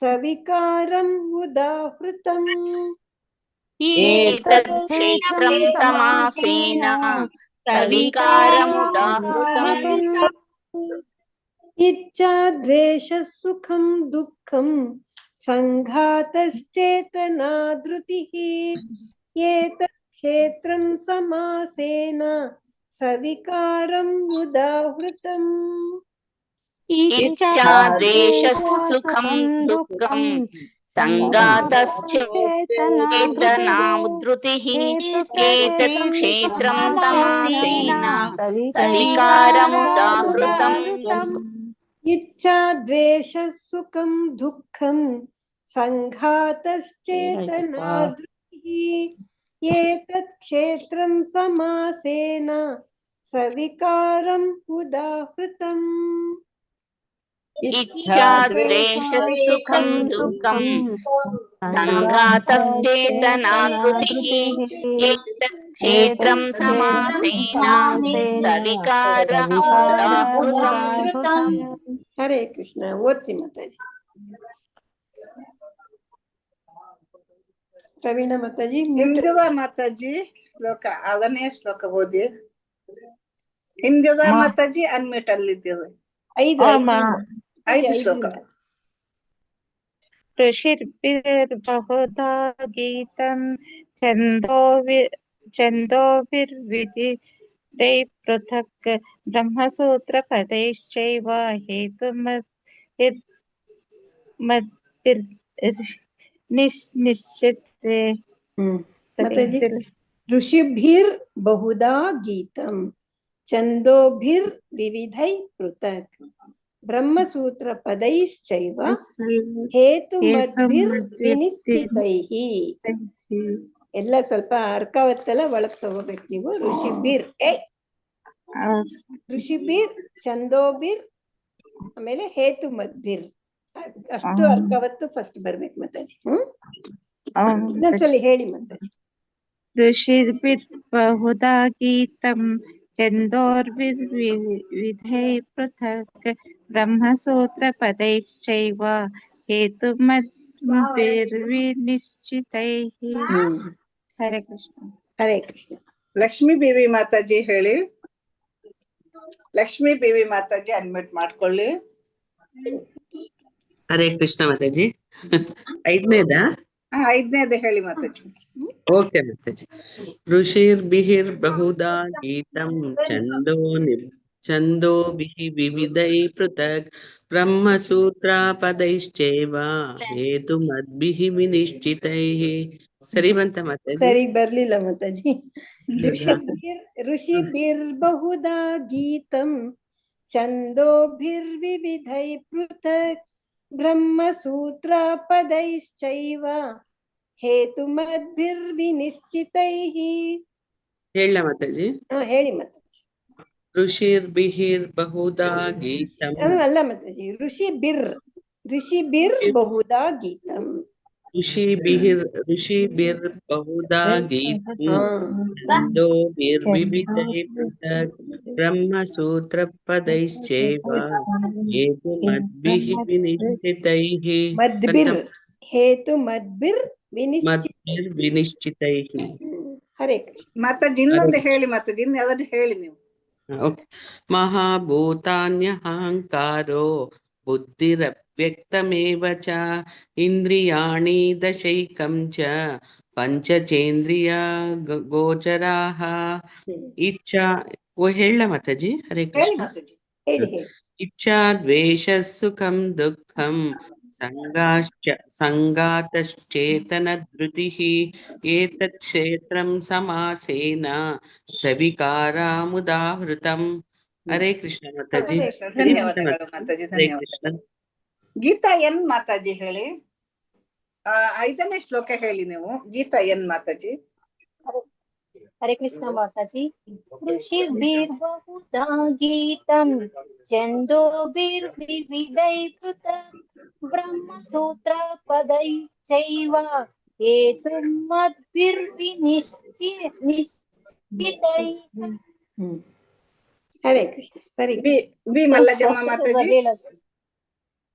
ಸವಿಕಾರಂ ಉದಾಹೃತಂ ಕ್ಷೇತ್ರಂ ಸಮಾಸೇನ ಸವಿಕಾರಮುದಾಹೃತಂ ಇಚ್ಛಾ ದ್ವೇಷ ಸುಖಂ ದುಃಖಂ ಸಂಘಾತಶ್ಚೇತನಾ ಧೃತಿಃ ಏತತ್ ಕ್ಷೇತ್ರಂ ಸಮಾಸೇನ ಸವಿಕಾರಂ ಉದಾಹೃತಂ ಇಚ್ಛಾ ದ್ವೇಷ ಸುಖಂ ದುಃಖಂ ಸಂಘಾತಶ್ಚೇತನಾ ಧೃತಿಃ ಏತತ್ ಕ್ಷೇತ್ರಂ ಸಮಾಸೇನ ಸವಿಕಾರಮುದಾಹೃತಂ ಇಚ್ಛಾ ದ್ವೇಷ ಸುಖಂ ದುಃಖಂ ಸಂಘಾತಶ್ಚೇತನಾ ಧೃತಿಃ ಏತತ್ ಕ್ಷೇತ್ರಂ ಸಮಾಸೇನ ಸವಿಕಾರಂ ಉದಾಹೃತಂ ಇಚ್ಛಾ ದ್ವೇಷ ಸುಖಂ ದುಃಖಂ ಸಂಘಾತಶ್ಚೇತನಾ ಧೃತಿಃ ಏತತ್ ಕ್ಷೇತ್ರಂ ಸಮಾಸೇನ ಸವಿಕಾರಮುದಾಹೃತಂ. ಹರೇ ಕೃಷ್ಣ. ಓದ್ಸಿ ಮಾತಾಜಿ. ಪ್ರವೀಣ ಮಾತಾಜಿ. ಹಿಂದಿದ ಮಾತಾಜಿ ಶ್ಲೋಕ 6ನೇ ಶ್ಲೋಕ ಓದಿ. ಹಿಂದಿದ ಮಾತಾಜಿ ಅನ್ಮಿಟ್ ಅಲ್ಲಿದ್ದೇವೆ. 5 ಶ್ಲೋಕ. ಋಷಿರ್ಭಿರ್ಬಹುಧಾ ಗೀತಂ ಛಂದೋಭಿರ್ವಿದಿತೈ ಪೃಥಕ್ ಬ್ರಹ್ಮಸೂತ್ರ ಪದೈಶ್ಚೈವ ಹೇತುಮದ್ಭಿರ್ನಿಶ್ಚಿತೆ. ಋಷಿಭಿರ್ ಬಹುಧಾ ಗೀತಂ ಛಂದೋಭಿರ್ ವಿವಿಧೈ ಪೃಥಕ್ ಬ್ರಹ್ಮಸೂತ್ರ ಪದೈಶ್ಚೈವ ಹೇತುಮದ್ಭಿರ್ ವಿನಿಶ್ಚಿತೈಃ. ಎಲ್ಲ ಸ್ವಲ್ಪ ಅರ್ಕಾವತ್ತೆಲ್ಲ ಒಳಗ್ ತಗೋಬೇಕು ನೀವು. ಋಷಿಬಿರ್ ಋಷಿಬಿರ್, ಛಂದೋಬಿರ್, ಆಮೇಲೆ ಹೇತುಮದ್ಭಿರ್, ಅಷ್ಟು ಅರ್ಕಾವತ್ತು ಫಸ್ಟ್ ಬರ್ಬೇಕು ಮಾತಾಜಿ. ಇನ್ನೊಂದ್ಸಲಿ ಹೇಳಿ ಮಾತಾಜಿ. ಋಷಿರ್ಭಿರ್ ಬಹುಧಾ ಗೀತಂ ಛಂದೋರ್ಭಿರ್ವಿಧೈ ಪೃಥಕ್ ಬ್ರಹ್ಮಸೂತ್ರ ಪದೈಶ್ಚೈವ ಹೇತುಮದ್ಭಿರ್ವಿನಿಶ್ಚಿತೈಃ. ಹರೇ ಕೃಷ್ಣ. ಹರೇ ಕೃಷ್ಣ. ಲಕ್ಷ್ಮೀ ಬೇವಿ ಮಾತಾಜಿ ಹೇಳಿ. ಲಕ್ಷ್ಮೀ ಬೇವಿ ಮಾತಾಜಿ ಅನ್ಮ್ಯೂಟ್ ಮಾಡ್ಕೊಳ್ಳಿ. ಹರೇ ಕೃಷ್ಣ ಮಾತಾಜಿ. ಐದನೇದಾ? ಐದನೇದು ಹೇಳಿ ಮಾತಾಜಿ. ಓಕೆ ಮಾತಾಜಿ. ಋಷಿರ್ಭಿರ್ ಬಹುಧಾ ಗೀತಂ ಛಂದೋಭಿಃ ವಿವಿಧೈ ಪೃಥಕ್ ಬ್ರಹ್ಮಸೂತ್ರ ಪದೈಶ್ಚೈವ ಹೇತುಮದ್ಭಿಃ ವಿನಿಶ್ಚಿತೈಃ. ಸರಿ ಬಂತ ಮಾತಾಜಿ? ಸರಿ ಬರ್ಲಿಲ್ಲ ಮಾತಾಜಿ. ಋಷಿಭಿರ್ ಬಹುಧಾ ಗೀತಂ ಛಂದೋಭಿರ್ವಿವಿಧೈ ಪೃಥಕ್ ಬ್ರಹ್ಮಸೂತ್ರ ಪದೈಶ್ಚೈವ ಹೇತುಮದ್ಭಿರ್ವಿನಿಶ್ಚಿತೈಃ. ಹೇಳ ಮಾತಾಜಿ. ಹೇಳಿ ಮಾತಾಜಿ. ಋಷಿರ್ಭಿರ್ ಬಹುಧಾ ಗೀತಂ. ಅಲ್ಲ ಮಾತಾಜಿ, ಋಷಿಭಿರ್ ಬಹುಧಾ ಗೀತಂ. ಋಷಿಭಿರ್ ಬಹುಧಾ ಗೀತಂ ಛಂದೋಭಿರ್ವಿವಿಧೈ ಪೃಥಕ್ ಬ್ರಹ್ಮಸೂತ್ರ ಪದೈಶ್ಚೈವ ಹೇತುಮದ್ಭಿಃ ವಿನಿಶ್ಚಿತೈಃ. ವಿನಿಶ್ಚಿತೈಃ. ಹರೇ ಕೃಷ್ಣ. ಮಾತಾಜಿ ಇನ್ನೊಂದು ಹೇಳಿ ಮಾತಾಜಿ, ಇನ್ನು ಅದನ್ನು ಹೇಳಿ ನೀವು. ಮಹಾಭೂತಾನ್ಯಹಂಕಾರೋ ಬುದ್ಧಿರವ್ಯಕ್ತಮೇವ ಚ ಇಂದ್ರಿಯಾಣಿ ದಶೈಕಂ ಚ ಪಂಚಚೇಂದ್ರಿಯ ಗೋಚರಾಃ. ಇಚ್ಛಾ ಹೇಳ ಮಾತಾಜಿ. ಹರೇ ಕೃಷ್ಣ. ಇಚ್ಛಾ ದ್ವೇಷ ಸುಖಂ ದುಃಖಂ ಸಂಗಾತಶ್ಚೇತನ ಧೃತಿಃ ಏತತ್ ಕ್ಷೇತ್ರಂ ಸಮಾಸೇನ ಸವಿಕಾರಾಮುದಾಹೃತಂ. ಹರೇ ಕೃಷ್ಣ ಮಾತಾಜಿ. ಧನ್ಯವಾದಗಳು ಮಾತಾಜಿ, ಧನ್ಯವಾದಗಳು. ಗೀತಾ ಎನ್ ಮಾತಾಜಿ ಹೇಳಿ. 5ನೇ ಶ್ಲೋಕ ಹೇಳಿ ನೀವು. ಗೀತಾ ಎನ್ ಮಾತಾಜಿ. ಹರೇ ಕೃಷ್ಣ ಮಾತಾಜಿ. ಋಷಿರ್ಭಿರ್ಬಹುಧಾ ಗೀತಂ ಛಂದೋಭಿರ್ವಿವಿಧೈ ಪೃಥಕ್ ಬ್ರಹ್ಮಸೂತ್ರ ಪದೈಶ್ಚೈವ ಹೇತುಮದ್ಭಿರ್ವಿನಿಶ್ಚಿತೈಃ. ಹರೇ ಕೃಷ್ಣ. ಸರಿ.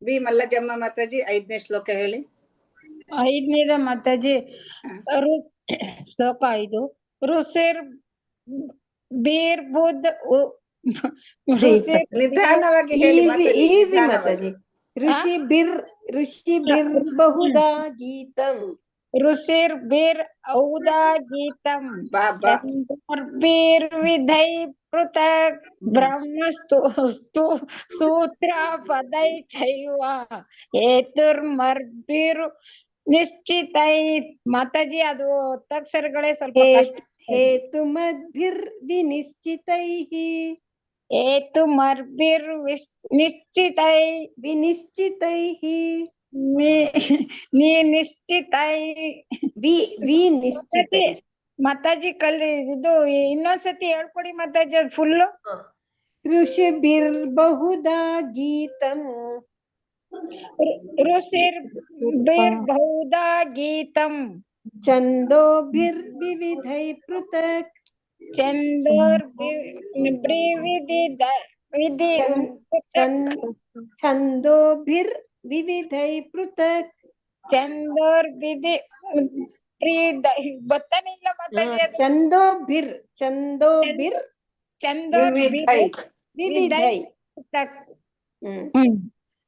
ಬಿ ಮಲ್ಲಜಮ್ಮ ಮಾತಾಜಿ 5ನೇ ಶ್ಲೋಕ ಹೇಳಿ. 5ನೇದ ಮಾತಾಜಿ. ಶ್ಲೋಕ 5. ಋಷಿರ್ ಬೀರ್ ಬುದ್ಧ ನಿಧಾನವಾಗಿ ಹೇಳಿ ಮಾತಾಜಿ. ಋಷಿಭಿರ್ ಬಹುಧಾ ಗೀತಂ. ಋಷಿರ್ಭಿರ್ ಔದಾ ಗೀತಂ ಛಂದೋರ್ಭಿರ್ವಿಧೈ ಪೃಥಕ್ ಬ್ರಹ್ಮಸೂತ್ರ ಪದೈಶ್ಚೈವ ಹೇತುಮದ್ಭಿರ್ ನಿಶ್ಚಿತೈ. ಮಾತಾಜಿ ಅದು ಒತ್ತಕ್ಷರಗಳೇ ಸ್ವಲ್ಪ ಹೇತುಮದ್ಭಿರ್ವಿನಿಶ್ಚಿತೈಃ. ವಿನಿಶ್ಚಿತೈಃ. ಮಾತಾಜಿ ಕಲ್ರಿ. ಇದು ಇನ್ನೊಂದ್ಸತಿ ಹೇಳ್ಕೊಡಿ ಮಾತಾಜಿ, ಅದು ಫುಲ್ಲು. ಋಷಿಭಿರ್ ಬಹುಧಾ ಗೀತಂ. ಋಷಿರ್ಭಿರ್ ಬಹುಧಾ ಗೀತಂ ಛಂದೋಭಿರ್ವಿವಿಧೈ ಪೃಥಕ್. ಛಂದೋಭಿರ್ವಿವಿಧೈ ಪೃಥಕ್. ಗೊತ್ತಾನಿಲ್ಲ ಮಾತಾಜಿ. ಛಂದೋಭಿರ್ವಿವಿಧೈ ಪೃಥಕ್.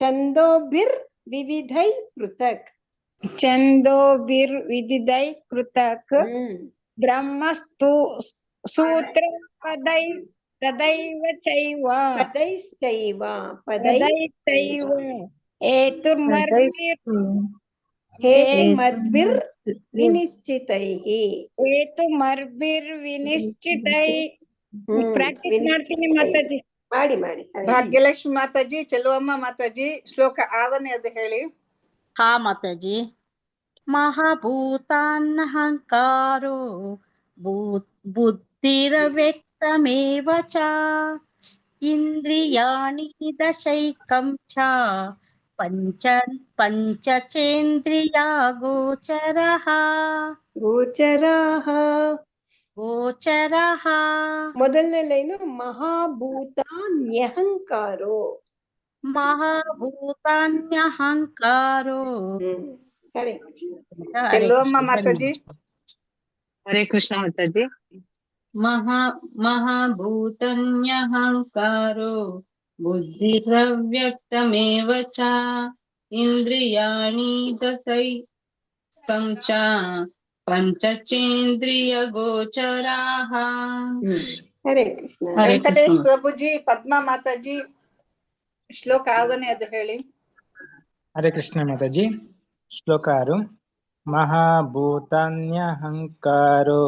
ಛಂದೋಭಿರ್ವಿವಿಧೈ ಪೃಥಕ್. ಛಂದೋಭಿರ್ವಿವಿಧೈ ಪೃಥಕ್ ಬ್ರಹ್ಮಸೂತ್ರ ಪದೈಶ್ಚೈವ ಹೇತುಮದ್ಭಿರ್ವಿನಿಶ್ಚಿತೈಃ. ಪ್ರಾಕ್ಟೀಸ್ ಮಾಡ್ತೀನಿ ಮಾತಾಜಿ. ಮಾಡಿ ಮಾಡಿ. ಭಾಗ್ಯಲಕ್ಷ್ಮಿ ಮಾತಾಜಿ, ಚೆಲುವಮ್ಮ ಮಾತಾಜಿ, ಶ್ಲೋಕ 6ನೇದು ಹೇಳಿ. ಹಾ ಮಾತಾಜಿ. ಮಹಾಭೂತಾನ್ನಹಂಕಾರೋ ಬುದ್ಧಿರವ್ಯಕ್ತಮೇವ ಚ ಇಂದ್ರಿಯಾಣಿ ದಶೈಕಂ ಚ ಪಂಚಚೇಂದ್ರಿಯಾ ಗೋಚರಃ. ಗೋಚರಃ. ಮೊದಲನೇ ಲೈನು ಮಹಾಭೂತಾನ್ಯಹಂಕಾರೋ. ಮಹಾಭೂತಾನ್ಯಹಂಕಾರೋ. ಹರೇ ಚೆಲುವಮ್ಮ ಮಾತಾಜಿ. ಹರೇ ಕೃಷ್ಣ ಮಾತಾಜಿ. ಮಹಾಭೂತನ್ಯಹಂಕಾರೋ ಬುದ್ಧಿರವ್ಯಕ್ತಮೇವ ಚ ಇಂದ್ರಿಯಾಣಿ ದಶೈಕಂ ಚ ಪಂಚಚೇಂದ್ರಿಯ ಗೋಚರಾಃ. ಹರೇ ಕೃಷ್ಣ. ವೆಂಕಟೇಶ್ ಪ್ರಭುಜಿ, ಪದ್ಮಾ ಮಾತಾಜಿ, ಶ್ಲೋಕ 6ನೇದು ಹೇಳಿ. ಹರೇ ಕೃಷ್ಣ ಮಾತಾಜಿ. ಶ್ಲೋಕ 6. ಮಹಾಭೂತಾನ್ಯಹಂಕಾರೋ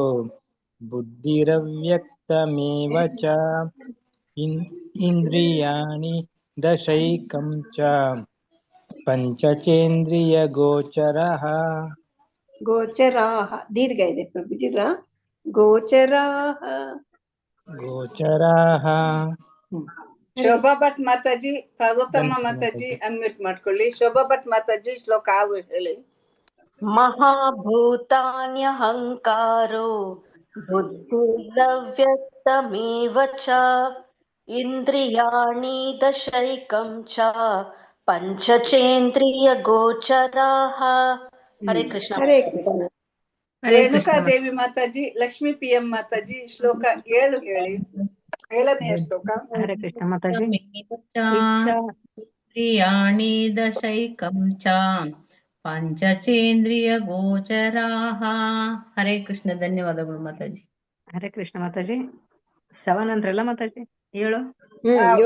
ಬುದ್ಧಿರವ್ಯಕ್ತಮೇವ ಚ ಇಂದ್ರಿಯಾಣಿ ದಶೈಕಂ ಚ ಪಂಚಚೇಂದ್ರಿಯ ಗೋಚರಃ. ಗೋಚರಾಹ ದೀರ್ಘ ಇದೆ ಪ್ರಭುಜಿ. ಗೋಚರಾಹ. ಗೋಚರಾಹ. ಶೋಭಾ ಭಟ್ ಮಾತಾಜಿ, ಪಾರ್ವತಮ್ಮ ಮಾತಾಜಿ ಅನ್ಮ್ಯೂಟ್ ಮಾಡ್ಕೊಳ್ಳಿ. ಶೋಭಾ ಭಟ್ ಮಾತಾಜಿ, ಶ್ಲೋಕ 6 ಹೇಳಿ. ಮಹಾಭೂತಾನ್ಯಹಂಕಾರೋ ಬುದ್ಧಿರವ್ಯಕ್ತಮೇವ ಚ ಇಂದ್ರಿಯಾಣಿ ದಶೈಕಂ ಚ ಪಂಚಚೇಂದ್ರಿಯ ಗೋಚರಾಃ. ಹರೇ ಕೃಷ್ಣ. ಹರೇ ಕೃಷ್ಣ. ರೇಣುಕಾ ದೇವಿ ಮಾತಾಜಿ, ಲಕ್ಷ್ಮೀ PM ಮಾತಾಜಿ, ಶ್ಲೋಕ 7 ಹೇಳಿ. 7ನೇ ಶ್ಲೋಕ. ಹರೇ ಕೃಷ್ಣ ಮಾತಾಜಿ. ಇಂದ್ರಿಯಾಣಿ ದಶೈಕಂ ಚ ಪಂಚಚೇಂದ್ರಿಯ ಗೋಚರಾಃ. ಹರೇ ಕೃಷ್ಣ. ಧನ್ಯವಾದಗಳು ಮಾತಾಜಿ. ಹರೇ ಕೃಷ್ಣ ಮಾತಾಜಿ. 7 ಅಂದ್ರಲ್ಲ ಮಾತಾಜಿ? 7.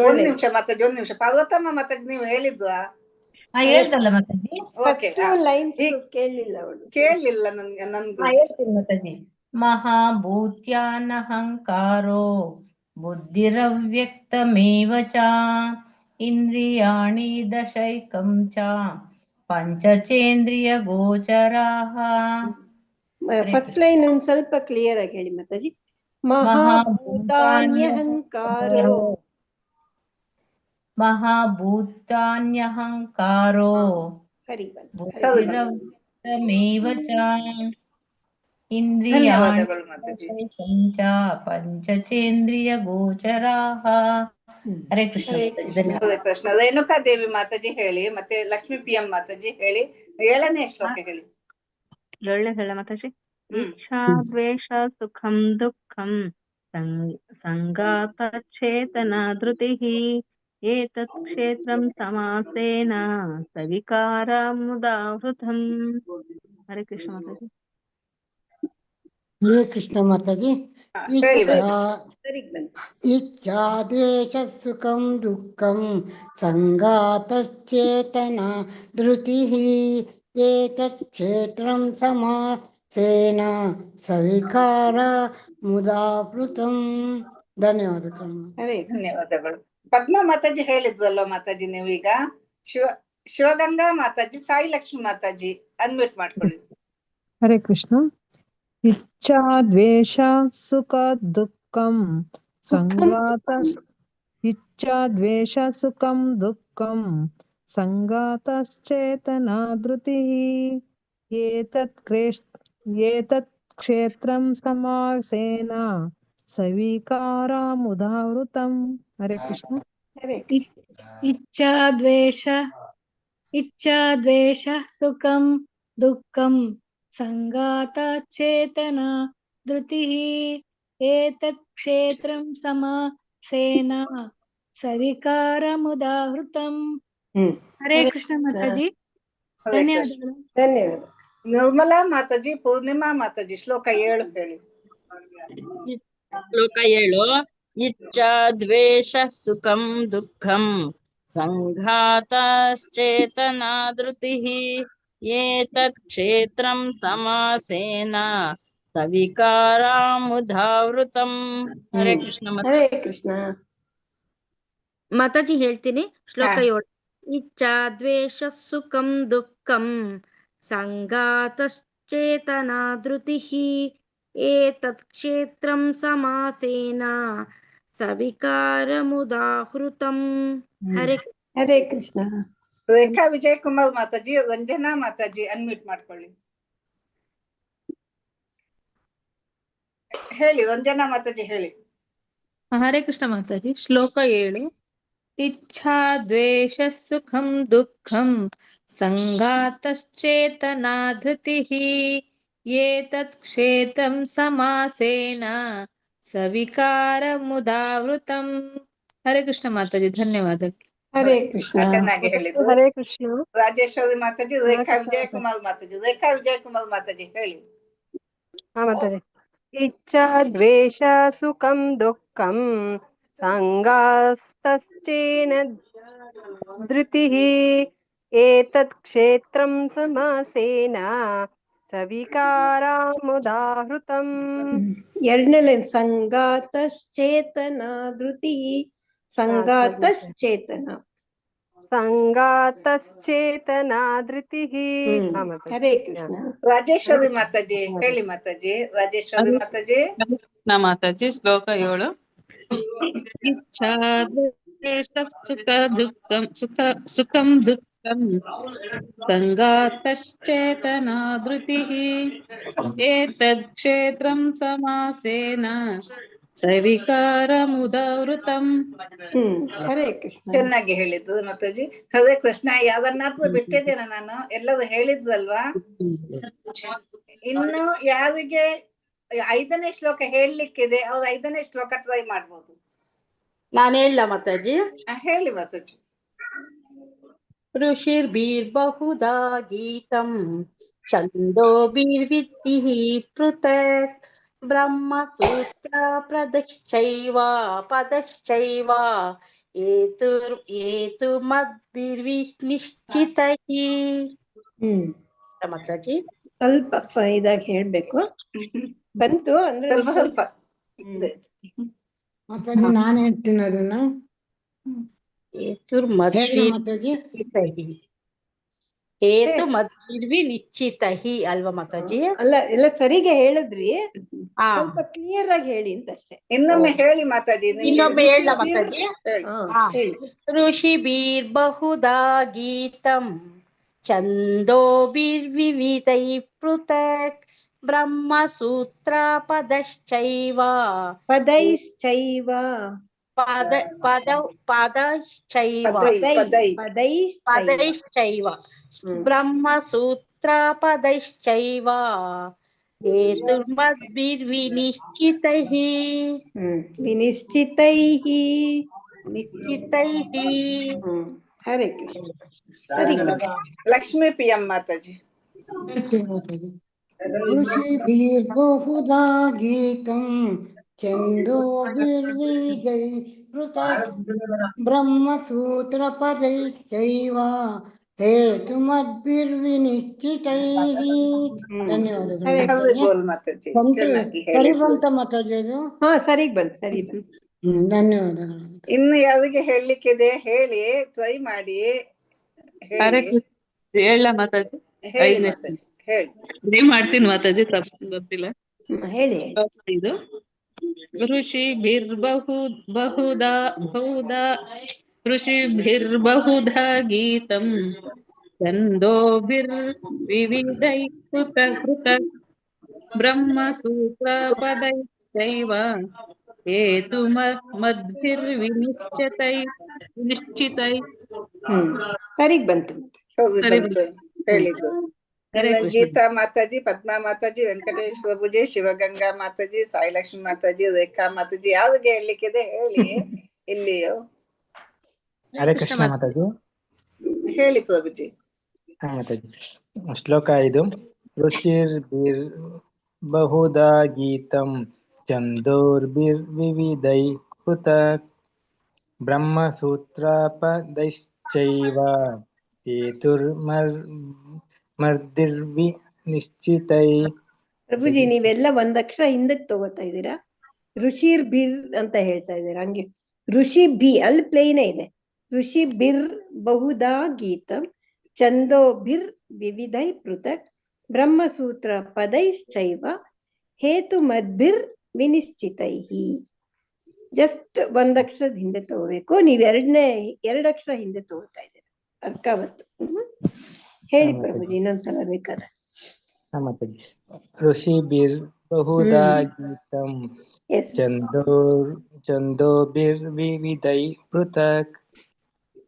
1 ನಿಮಿಷ ಮಾತಾಜಿ, 1 ನಿಮಿಷ. ಪಾರ್ವತಮ್ಮ ಮಾತಾಜಿ ನೀವು ಹೇಳಿದ್ವಾ? ಹೇಳ್ದಲ್ಲ ಮಾತಾಜಿ. ಕೇಳಲಿಲ್ಲ ನನ್ಗೆ. ಹೇಳ್ತೀನಿ ಮಾತಾಜಿ. ಮಹಾಭೂತ್ಯಾನಹಂಕಾರೋ ಬುದ್ಧಿರವ್ಯಕ್ತಮೇವ ಚ ಇಂದ್ರಿಯಾಣಿ ದಶೈಕಂ ಚ ಪಂಚಚೇಂದ್ರಿಯ ಗೋಚರಾಃ. ಫಸ್ಟ್ ಲೈನ್ ಒಂದ್ ಸ್ವಲ್ಪ ಕ್ಲಿಯರ್ ಆಗಿ ಹೇಳಿ ಮಾತಾಜಿ. ಮಹಾಭೂತಾನ್ಯಹಂಕಾರೋ. ಮಹಾಭೂತಾನ್ಯಹಂಕಾರೋ ಬುದ್ಧಿರವ್ಯಕ್ತಮೇವ ಚ ಇಂದ್ರಿಯಾಣಿ ದಶೈಕಂ ಚ ಪಂಚಚೇಂದ್ರಿಯ ಗೋಚರಾಃ. ಹರೇ ಕೃಷ್ಣ. ಹರೇ ಕೃಷ್ಣ. ರೇಣುಕಾ ದೇವಿ ಮಾತಾಜಿ ಹೇಳಿ, ಮತ್ತೆ ಲಕ್ಷ್ಮೀ PM ಮಾತಾಜಿ ಹೇಳಿ. 7ನೇ ಶ್ಲೋಕ ಹೇಳಿ. 7ನೇ ಹೇಳ ಮಾತಾಜಿ. ಇಚ್ಛಾ ದ್ವೇಷ ಸುಖಂ ದುಃಖಂ ಸಂಗಾತ ಚೇತನ ಧೃತಿಃ ಏತತ್ ಕ್ಷೇತ್ರಂ ಸಮಾಸೇನ ಸವಿಕಾರ ಮುದಾವೃತಂ. ಹರೇ ಕೃಷ್ಣ ಮಾತಾಜಿ. ಹರೇ ಕೃಷ್ಣ ಮಾತಾಜಿ. ಇಚ್ಛಾ ದ್ವೇಷ ಸುಖಂ ದುಃಖಂ ಸಂಗಾತಶ್ಚೇತನ ಧೃತಿಃ ಏತತ್ ಕ್ಷೇತ್ರಂ ಸಮಾಸೇನ ಸವಿಕಾರ ಮುದಾವೃತಂ. ಧನ್ಯವಾದಗಳು. ಧನ್ಯವಾದಗಳು. ಪದ್ಮಾ ಮಾತಾಜಿ ಹೇಳಿದ್ರಲ್ವ ಮಾತಾಜಿ ನೀವು ಈಗ? ಶಿವಗಂಗಾ ಮಾತಾಜಿ, ಸಾಯಿ ಲಕ್ಷ್ಮಿ ಮಾತಾಜಿ ಅನ್ಮ್ಯೂಟ್ ಮಾಡ್ಕೊಳ್ಳಿ. ಹರೇ ಕೃಷ್ಣ. ಇಚ್ಛಾ ದ್ವೇಷ ಸುಖ ದುಃಖಂ ಸಂಗಾತ ಇಚ್ಛಾ ದ್ವೇಷ ಸುಖಂ ದುಃಖಂ ಸಂಗಾತಶ್ಚೇತನ ಧೃತಿಃ ಏತತ್ ಕ್ಷೇತ್ರಂ ಸಮಾಸೇನ ಸವಿಕಾರ ಮುದಾವೃತಂ. ಹರೇ ಕೃಷ್ಣ. ಇಚ್ಛಾ ದ್ವೇಷ ಸುಖಂ ದುಃಖಂ ಸಂಗಾತ ಚೇತನ ಧೃತಿಃ ಏತತ್ ಕ್ಷೇತ್ರಂ ಸಮಾಸೇನ ಸವಿಕಾರ ಮುದಾವೃತಂ. ಹರೇ ಕೃಷ್ಣ ಮಾತಾಜಿ. ಧನ್ಯವಾದಗಳು. ಧನ್ಯವಾದ. ನಿರ್ಮಲಾ ಮಾತಾಜಿ, ಪೂರ್ಣಿಮಾ ಮಾತಾಜಿ ಶ್ಲೋಕ 7 ಹೇಳಿ. ಶ್ಲೋಕ 7. ಇಚ್ಛಾ ದ್ವೇಷ ಸುಖಂ ದುಃಖಂ ಸಂಘಾತಶ್ಚೇತನಾ ಧೃತಿಃ ಏತತ್ ಕ್ಷೇತ್ರಂ ಸಮಾಸೇನ ಸವಿಕಾರಾಮುಧಾವೃತಂ. ಹರೇ ಕೃಷ್ಣ. ಹರೇ ಕೃಷ್ಣ. ಮಾತಾಜಿ ಹೇಳ್ತೀನಿ ಶ್ಲೋಕ 7. ಇಚ್ಛಾ ದ್ವೇಷ ಸುಖಂ ದುಃಖಂ ಸಂಗಾತಶ್ಚೇತನಾ ಧೃತಿಃ ಏತತ್ ಕ್ಷೇತ್ರಂ ಸಮಾಸೇನ ಸವಿಕಾರಮುದಾಹೃತಂ. ಹರೇ ಕೃಷ್ಣ. ರೇಖಾ ವಿಜಯ್ ಕುಮಾರ್ ಮಾತಾಜಿ, ರಂಜನಾ ಮಾತಾಜಿ ಅನ್ಮ್ಯೂಟ್ ಮಾಡ್ಕೊಳ್ಳಿ. ಹೇಳಿ ರಂಜನಾ ಮಾತಾಜಿ ಹೇಳಿ. ಹರೇ ಕೃಷ್ಣ ಮಾತಾಜಿ. ಶ್ಲೋಕ 7. ಇಚ್ಛಾ ದ್ವೇಷ ಸುಖಂ ದುಃಖಂ ಸಂಘಾತಶ್ಚೇತನಾ ಧೃತಿಃ ಏತತ್ ಕ್ಷೇತ್ರಂ ಸಮಾಸೇನ ಸವಿಕಾರಮುದಾವೃತಂ. ಹರೇ ಕೃಷ್ಣ ಮಾತಾಜಿ, ಧನ್ಯವಾದ. ಹರೇ ಕೃಷ್ಣ. ಚೆನ್ನಾಗಿ ಹೇಳಿದ್ರು. ಹರೇ ಕೃಷ್ಣ. ರಾಜೇಶ್ವರಿ ಮಾತಾಜಿ, ರೇಖಾ ವಿಜಯ್ ಕುಮಾರ್ ಮಾತಾಜಿ. ರೇಖಾ ವಿಜಯ್ ಕುಮಾರ್ ಮಾತಾಜಿ ಹೇಳಿ. ಹಾ ಮಾತಾಜಿ. ಇಚ್ಛಾ ದ್ವೇಷ ಸುಖಂ ದುಃಖಂ ಸಂಗಾಸ್ತಶ್ಚೇನ ಧೃತಿಃ ಏತತ್ ಕ್ಷೇತ್ರಂ ಸಮಾಸೇನ ಸವಿಕಾರಮುದಾಹೃತಂ. ಎರಡನೇ ಲೈನ್ ಸಂಗಾತಶ್ಚೇತನ ಧೃತಿ. ಸಂಗಾತಶ್ಚೇತನ ಸಂಗಾತಶ್ಚೇತನಾ ಧೃತಿಃ. ಹರೇ ಕೃಷ್ಣ. ರಾಜೇಶ್ವರಿ ಮಾತಾಜಿ ಹೇಳಿ ಮಾತಾಜಿ. ರಾಜೇಶ್ವರಿ ಮಾತಾಜಿ. ಮಾತಾಜಿ ಶ್ಲೋಕ 7. ಇಚ್ಛಾ ದ್ವೇಷ ಸುಖಂ ದುಃಖಂ ಸಂಗಾತಶ್ಚೇತನಾ ಧೃತಿಃ ಏತದ್ ಕ್ಷೇತ್ರಂ ಸಮಾಸೇನ ಸವಿಕಾರಮುದಾವೃತಂ. ಹರೇ ಕೃಷ್ಣ. ಚೆನ್ನಾಗಿ ಹೇಳಿದ್ದು ಮಾತಾಜಿ. ಹರೇ ಕೃಷ್ಣ. ಯಾವನ್ನಾದ್ರೂ ಬಿಟ್ಟಿದ್ದೇನೆ ನಾನು? ಎಲ್ಲರೂ ಹೇಳಿದ್ರಲ್ವಾ? ಇನ್ನು ಯಾರಿಗೆ 5ನೇ ಶ್ಲೋಕ ಹೇಳಲಿಕ್ಕಿದೆ ಅವ್ರು 5ನೇ ಶ್ಲೋಕ ಟ್ರೈ ಮಾಡ್ಬೋದು. ನಾನು ಹೇಳ ಮಾತಾಜಿ. ಹೇಳಿ ಮಾತಾಜಿ. ಋಷಿರ್ಭಿರ್ಬಹುಧಾ ಗೀತಂ ಛಂದೋಭಿರ್ವಿದ್ಧಿಃ ಪೃಥಕ್ ಬ್ರಹ್ಮಸೂತ್ರ ಪದಶ್ಚೈವ ಏತು ಮದ್ಭಿರ್ವಿನಿಶ್ಚಿತೈಃ. ಮಾತಾಜಿ ಸ್ವಲ್ಪ ಇದಾಗಿ ಹೇಳ್ಬೇಕು. ಬಂತು ಅಂದ್ರೆ ಸ್ವಲ್ಪ ಮಾತಾಜಿ ನಾನು ಹೇಳ್ತೀನಿ ಅದನ್ನ. ಏತು ಮದ್ಭಿರ್ವಿನಿಶ್ಚಿತೈಃ ಅಲ್ವಾ ಮಾತಾಜಿ? ಅಲ್ಲ, ಎಲ್ಲ ಸರಿಗೆ ಹೇಳಿದ್ರಿ, ಸ್ವಲ್ಪ ಕ್ಲಿಯರ್ ಆಗಿ ಹೇಳಿ ಅಂತಷ್ಟೇ. ಇನ್ನೊಮ್ಮೆ ಹೇಳಿ ಮಾತಾಜಿ. ಇನ್ನೊಮ್ಮೆ ಹೇಳ ಮಾತಾಜಿ. ಋಷಿಭಿರ್ಬಹುಧಾ ಗೀತಂ ಛಂದೋಭಿರ್ವಿವಿಧೈಃ ಪೃಥಕ್ ಬ್ರಹ್ಮಸೂತ್ರ ಪದಶ್ಚೈವ ಬ್ರಹ್ಮಸೂತ್ರ ಪದಶ್ಚೈವ ಏತುರ್ಮದ್ಭಿರ್ವಿನಿಶ್ಚಿತೈಃ. ಹರೇ ಕೃಷ್ಣ. ಸರಿ. ಲಕ್ಷ್ಮೀ PM ಮಾತಾಜಿ. ಋಷಿಭಿರ್ಬಹುಧಾ ಗೀತಂ ಛಂದೋಭಿರ್ವಿವಿಧೈಃ ಪೃಥಕ್ ಬ್ರಹ್ಮಸೂತ್ರ ಪದೈಶ್ಚೈವ ಹೇತುಮದ್ಭಿರ್ವಿನಿಶ್ಚಿತೈಃ. ಧನ್ಯವಾದಗಳು ಮಾತಾಜಿ. ಸರಿ ಬಂತ ಮಾತಾಜಿ ಅದು? ಹಾ, ಸರಿಗ್ ಬಂತು, ಸರಿ ಬಂತು. ಧನ್ಯವಾದಗಳು. ಇನ್ನು ಯಾರಿಗೆ ಹೇಳಲಿಕ್ಕಿದೆ ಹೇಳಿ, ಟ್ರೈ ಮಾಡಿ. ಹೇಳ ಮಾತಾಜಿ. ಹೇಳಿ ಮಾಡ್ತೀನಿ ಮಾತಾಜಿ, ತಪ್ಪು ಗೊತ್ತಿಲ್ಲ. ಹೇಳಿ. ಇದು ಋಷಿಭಿರ್ಬಹುಧಾ ಗೀತಂ ಛಂದೋಭಿರ್ವಿವಿಧೈಃ ಪೃಥಕ್ ಬ್ರಹ್ಮಸೂತ್ರ ಪದೈಶ್ಚೈವ ಹೇತು ಮದ್ಭಿರ್ವಿನಿಶ್ಚಿತೈಃ. ಸರಿಗ್ ಬಂತು. ಹೇಳಿದ್ದು. ಗೀತಾ ಮಾತಾಜಿ, ಪದ್ಮಾ ಮಾತಾಜಿ, ವೆಂಕಟೇಶ್ ಪ್ರಭುಜಿ, ಶಿವಗಂಗಾ ಮಾತಾಜಿ, ಸಾಯಿಲಕ್ಷ್ಮಿ ಮಾತಾಜಿ, ರೇಖಾ ಮಾತಾಜಿ, ಯಾವ್ರಿಗೆ ಹೇಳಲಿಕ್ಕಿದೆ ಹೇಳಿ. ಇಲ್ಲಿಯೋ ಹರೇ ಕೃಷ್ಣ ಮಾತಾಜಿ. ಹೇಳಿ ಪ್ರಭುಜಿ. ಮಾತಾಜಿ ಶ್ಲೋಕ 5. ಋಷಿರ್ಭಿರ್ಬಹುಧಾ ಗೀತಂ ಛಂದೋಭಿರ್ವಿವಿಧೈಃ ಪೃಥಕ್ ಬ್ರಹ್ಮಸೂತ್ರ ಪದೈಶ್ಚೈವ ಹೇತುರ್ಮದ್ಭಿರ್ವಿನಿಶ್ಚಿತೈಃ. ಪ್ರಭುಜಿ, ನೀವೆಲ್ಲ ಒಂದಕ್ಷರ ಹಿಂದಕ್ಕೆ ತಗೋತಾ ಇದ್ದೀರಾ. ಋಷಿರ್ಭಿರ್ ಅಂತ ಹೇಳ್ತಾ ಇದ್ದೀರಾ. ಹಂಗೆ ಋಷಿ ಬಿ ಅಲ್ಲಿ ಪ್ಲೇನೇ ಇದೆ. ಋಷಿ ಬಿರ್ ಬಹುಧಾ ಗೀತಂ ಛಂದೋಭಿರ್ ವಿವಿಧೈ ಪೃಥಕ್ ಬ್ರಹ್ಮಸೂತ್ರ ಪದೈಶ್ಚೈವ ಹೇತು ಮದ್ಭಿರ್ ವಿನಿಶ್ಚಿತೈಹಿ. ಜಸ್ಟ್ ಒಂದ್ ಅಕ್ಷರದ ಹಿಂದೆ ತಗೋಬೇಕು. ನೀವ್ ಎರಡು ಅಕ್ಷರ ಹಿಂದೆ ತಗೋತಾ ಇದ್ದೀರ. ಅರ್ಕಾವತ್ತು. ಹೇಳಿ ಪ್ರಭುಜಿ ಇನ್ನೊಂದ್ಸಲ ಬೇಕಾದ್ರೆ. ಋಷಿಭಿರ್ ಬಹುಧಾ ಗೀತಂ ಛಂದೋಭಿರ್ವಿವಿಧೈ ಪೃಥಕ್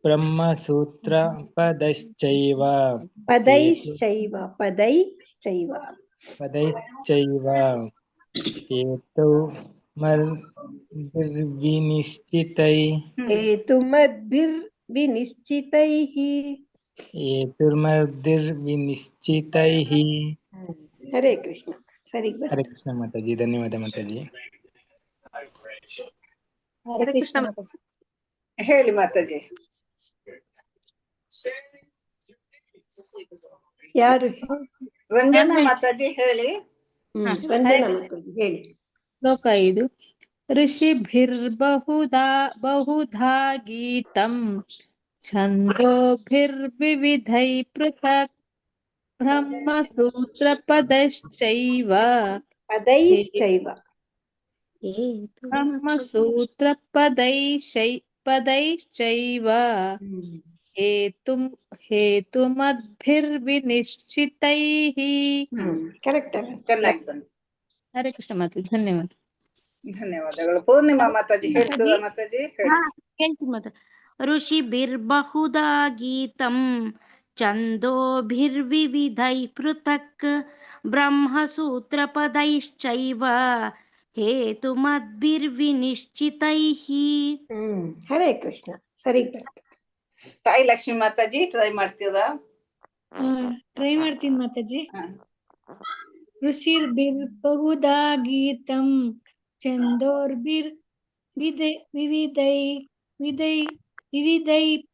ಬ್ರಹ್ಮಸೂತ್ರ ಪದೈಶ್ಚೈವ ಹೇತುರ್ಮದ್ಭಿರ್ವಿನಿಶ್ಚಿತೈಃ. ಹರೇ ಕೃಷ್ಣ. ಸರಿ, ಹರೇ ಕೃಷ್ಣ ಮಾತಾಜಿ. ಧನ್ಯವಾದ ಮಾತಾಜಿ. ಹರೇ ಕೃಷ್ಣ. ಹೇಳಿ ಮಾತಾಜಿ. ಯಾರು? ರಂಜನಾ ಮಾತಾಜಿ ಹೇಳಿ. ರಂಜನಾ ಮಾತಾಜಿ ಹೇಳಿ. ಶ್ಲೋಕ 5. ಋಷಿಭಿರ್ಬಹುಧಾ ಗೀತಂ ಛಂದೋಭಿರ್ವಿವಿಧೈ ಪೃಥಕ್ ಬ್ರಹ್ಮಸೂತ್ರಪದೈಶ್ಚೈವ ಹೇತುಮದ್ಭಿರ್ವಿನಿಶ್ಚಿತೈಃ. ಕರೆಕ್ಟ್. ಚೆನ್ನಾಗಿ ಬಂತು. ಹರೇ ಕೃಷ್ಣ ಮಾತಾಜಿ. ಧನ್ಯವಾದ. ಧನ್ಯವಾದಗಳು. ಪೂರ್ಣಿಮಾ ಮಾತಾಜಿ ಹೇಳ್ತದ ಮಾತಾಜಿ? ಹೇಳ್ತೀನಿ ಮಾತಾ. ಋಷಿಭಿರ್ಬಹುಧಾ ಗೀತಂ ಛಂದೋಭಿರ್ವಿವಿಧೈ ಪೃಥಕ್ ಬ್ರಹ್ಮಸೂತ್ರ ಪದೈಶ್ಚೈವ ಹೇತುಮದ್ಭಿರ್ವಿನಿಶ್ಚಿತೈಃ. ಹರೇ ಕೃಷ್ಣ. ಸರಿ. ಸಾಯಿ ಲಕ್ಷ್ಮಿ ಮಾತಾಜಿ ಟ್ರೈ ಮಾಡ್ತೀರ? ಟ್ರೈ ಮಾಡ್ತೀನಿ ಮಾತಾಜಿ. ಋಷಿರ್ಭಿರ್ಬಹುಧಾ ಗೀತಂ ಛಂದೋರ್ಭಿರ್ವಿವಿಧೈ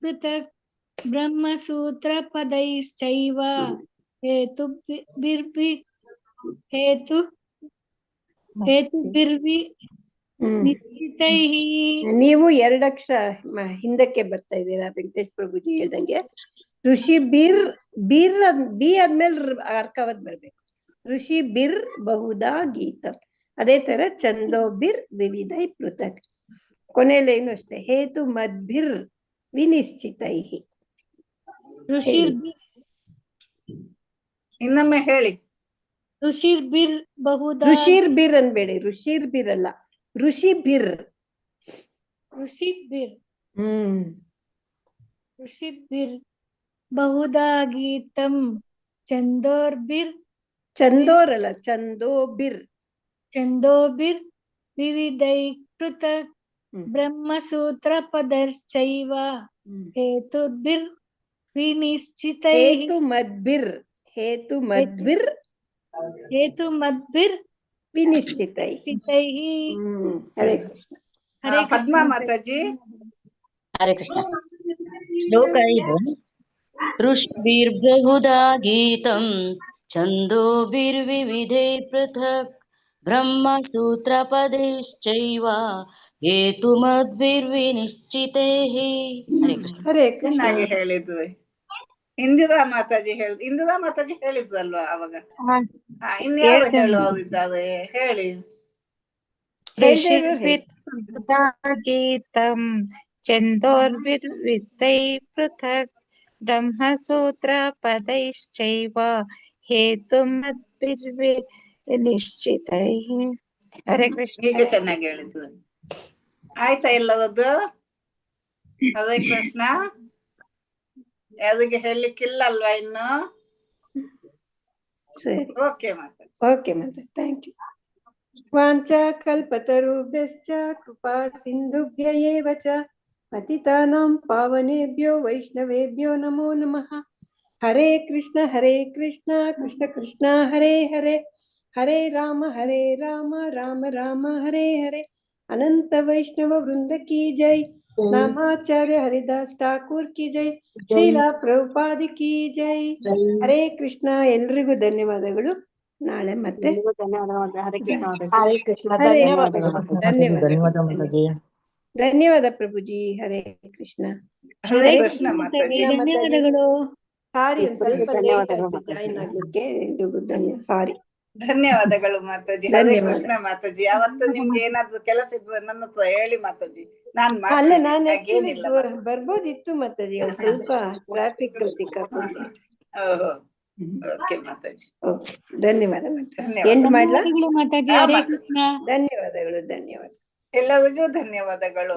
ಪೃಥಕ್ ಬ್ರಹ್ಮಸೂತ್ರ ಪದೈಶ್ಚೈವ ಹೇತುಭಿರ್ವಿನಿಶ್ಚಿತೈಃ. ನೀವು ಎರಡಕ್ಷರ ಹಿಂದಕ್ಕೆ ಬರ್ತಾ ಇದ್ದೀರಾ ವೆಂಕಟೇಶ್ ಪ್ರಭುಜಿ ಹೇಳ್ದಂಗೆ. ಋಷಿ ಬಿ ಆದ್ಮೇಲೆ ಅರ್ಕಾವತ್ ಬರ್ಬೇಕು. ಋಷಿ ಬಿರ್ ಬಹುಧಾ ಗೀತಂ. ಅದೇ ತರ ಛಂದೋಭಿರ್ ವಿವಿಧೈ ಪೃಥಕ್. ಕೊನೆಯಲ್ಲೇನು ಅಷ್ಟೇ. ಹೇತು ಮದ್ಭಿರ್ ವಿನಿಶ್ಚಿತೈಃ. ಇನ್ನೊಮ್ಮೆ ಹೇಳಿ. ಋಷಿರ್ಭಿರ್ ಬಹುಧಾ. ಋಷಿರ್ಭಿರ್ ಅನ್ಬೇಡಿ. ಋಷಿರ್ಭಿರ್ ಅಲ್ಲ, ಋಷಿಭಿರ್. ಋಷಿಭಿರ್ ಬಹುಧಾ ಗೀತಂ ಚಂದೋರ್ ಅಲ್ಲ, ಛಂದೋಭಿರ್ ವಿವಿಧೈ ಪೃಥಕ್ ಬ್ರಹ್ಮಸೂತ್ರ ಪದೈಶ್ಚೈವ ಹೇತುರ್ಭಿರ್ ವಿನಿಶ್ಚಿತೈಃ. ಹೇತುಮದ್ಭಿರ್ ವಿನಿಶ್ಚಿತೈಃ. ಹರೇ ಕೃಷ್ಣ. ಪದ್ಮಾ ಮಾತಾಜಿ. ಹರೇ ಕೃಷ್ಣ. ಶ್ಲೋಕ 5. ಋಷಿಭಿರ್ಬಹುಧಾ ಗೀತಂ ಛಂದೋಭಿರ್ವಿವಿಧೈ ಪೃಥಕ್ ಬ್ರಹ್ಮಸೂತ್ರಪದೈಶ್ಚೈವ ಹೇತುಮದ್ಭಿರ್ವಿನಿಶ್ಚಿತೈಃ. ಹರೇ ಕೃಷ್ಣ. ಚೆನ್ನಾಗಿ ಹೇಳಿದ್ವಿ. ಇಂದಿರಾ ಮಾತಾಜಿ ಹೇಳಿದ್ರಲ್ವಾ ಅವಾಗ? ಇನ್ಯಾರು ಹೇಳೋದಿದ್ದಾರೆ ಹೇಳಿ. ಋಷಿಭಿರ್ಬಹುಧಾ ಗೀತಂ ಛಂದೋಭಿರ್ವಿವಿಧೈ ಪೃಥಕ್ ಬ್ರಹ್ಮಸೂತ್ರ ಪದೈಶ್ಚೈವ ಹೇತುಮದ್ಭಿರ್ವಿನಿಶ್ಚಿತೈಃ. ಹರೇ ಕೃಷ್ಣ. ಈಗ ಚೆನ್ನಾಗಿ ಹೇಳಿದ್ರು. ಆಯ್ತಾ ಎಲ್ಲರದ್ದು? ಹರೇ ಕೃಷ್ಣ. ಯಾರಿಗೆ ಹೇಳಲಿಕ್ಕಿಲ್ಲ ಅಲ್ವಾ ಇನ್ನು? ಸರಿ. ಓಕೆ ಮಾತಾ. Thank you. ವಾಂಚಾ ಕಲ್ಪತರುಭ್ಯಶ್ಚ ಕೃಪಾ ಸಿಂಧುಭ್ಯ ಏವ ಚ ಪತಿತಾನಾಂ ಪಾವನೇಭ್ಯೋ ವೈಷ್ಣವೇಭ್ಯೋ ನಮೋ ನಮಃ. ಹರೇ ಕೃಷ್ಣ ಕೃಷ್ಣ ಕೃಷ್ಣ ಹರೇ ಹರೇ, ಹರೇ ರಾಮ ರಾಮ ರಾಮ ಹರೇ ಹರೇ. ಅನಂತ ವೈಷ್ಣವ ವೃಂದ ಕಿ ಜೈ. ನಾಮಾಚಾರ್ಯ ಹರಿದಾಸ್ ಠಾಕೂರ್ ಕಿ ಜೈ. ಶ್ರೀಲಾ ಪ್ರಭುಪಾದ ಕಿ ಜೈ. ಹರೇ ಕೃಷ್ಣ. ಎಲ್ರಿಗೂ ಧನ್ಯವಾದಗಳು. ನಾಳೆ ಮತ್ತೆ ಧನ್ಯವಾದ. ಹರೇ ಕೃಷ್ಣ. ಧನ್ಯವಾದಗಳು. ಧನ್ಯವಾದ ಮಾತಾಜಿ. ಧನ್ಯವಾದ ಪ್ರಭುಜಿ. ಹರೇ ಕೃಷ್ಣ. ಹರೇ ಕೃಷ್ಣ ಮಾತಾಜಿ. ಧನ್ಯವಾದಗಳು. ಸಾರಿ ಒಂದ್ ಸ್ವಲ್ಪ ಲೇಟ್ ಆಯ್ತು ಜಾಯಿನ್ ಆಗ್ಲಿಕ್ಕೆ. ಸಾರಿ. ಧನ್ಯವಾದಗಳು ಮಾತಾಜಿ. ಹರೇ ಕೃಷ್ಣ ಮಾತಾಜಿ. ಯಾವತ್ತು ನಿಮ್ಗೆ ಏನಾದ್ರು ಕೆಲಸ ಇದ್ರೆ ನನ್ನ ಹತ್ರ ಹೇಳಿ ಮಾತಾಜಿ, ನಾನ್ ಅಲ್ಲ ಮಾಡ್ತೀನಿ. ನಾನು ಹಾಗೇನಿಲ್ಲ ಬರ್ಬೋದಿತ್ತು ಮಾತಾಜಿ, ಒಂದ್ ಸ್ವಲ್ಪ ಟ್ರಾಫಿಕ್ ಸಿಕ್ಕಾಕೊಂಡೆ. ಓಹೋ, ಓಕೆ ಮಾತಾಜಿ. ಧನ್ಯವಾದ ಧನ್ಯವಾದ. ಎಂಡ್ ಮಾಡ್ಲಾ? ಮಾತಾಜಿ. ಹರೇ ಕೃಷ್ಣ. ಧನ್ಯವಾದಗಳು. ಧನ್ಯವಾದ ಎಲ್ಲರಿಗೂ ಧನ್ಯವಾದಗಳು.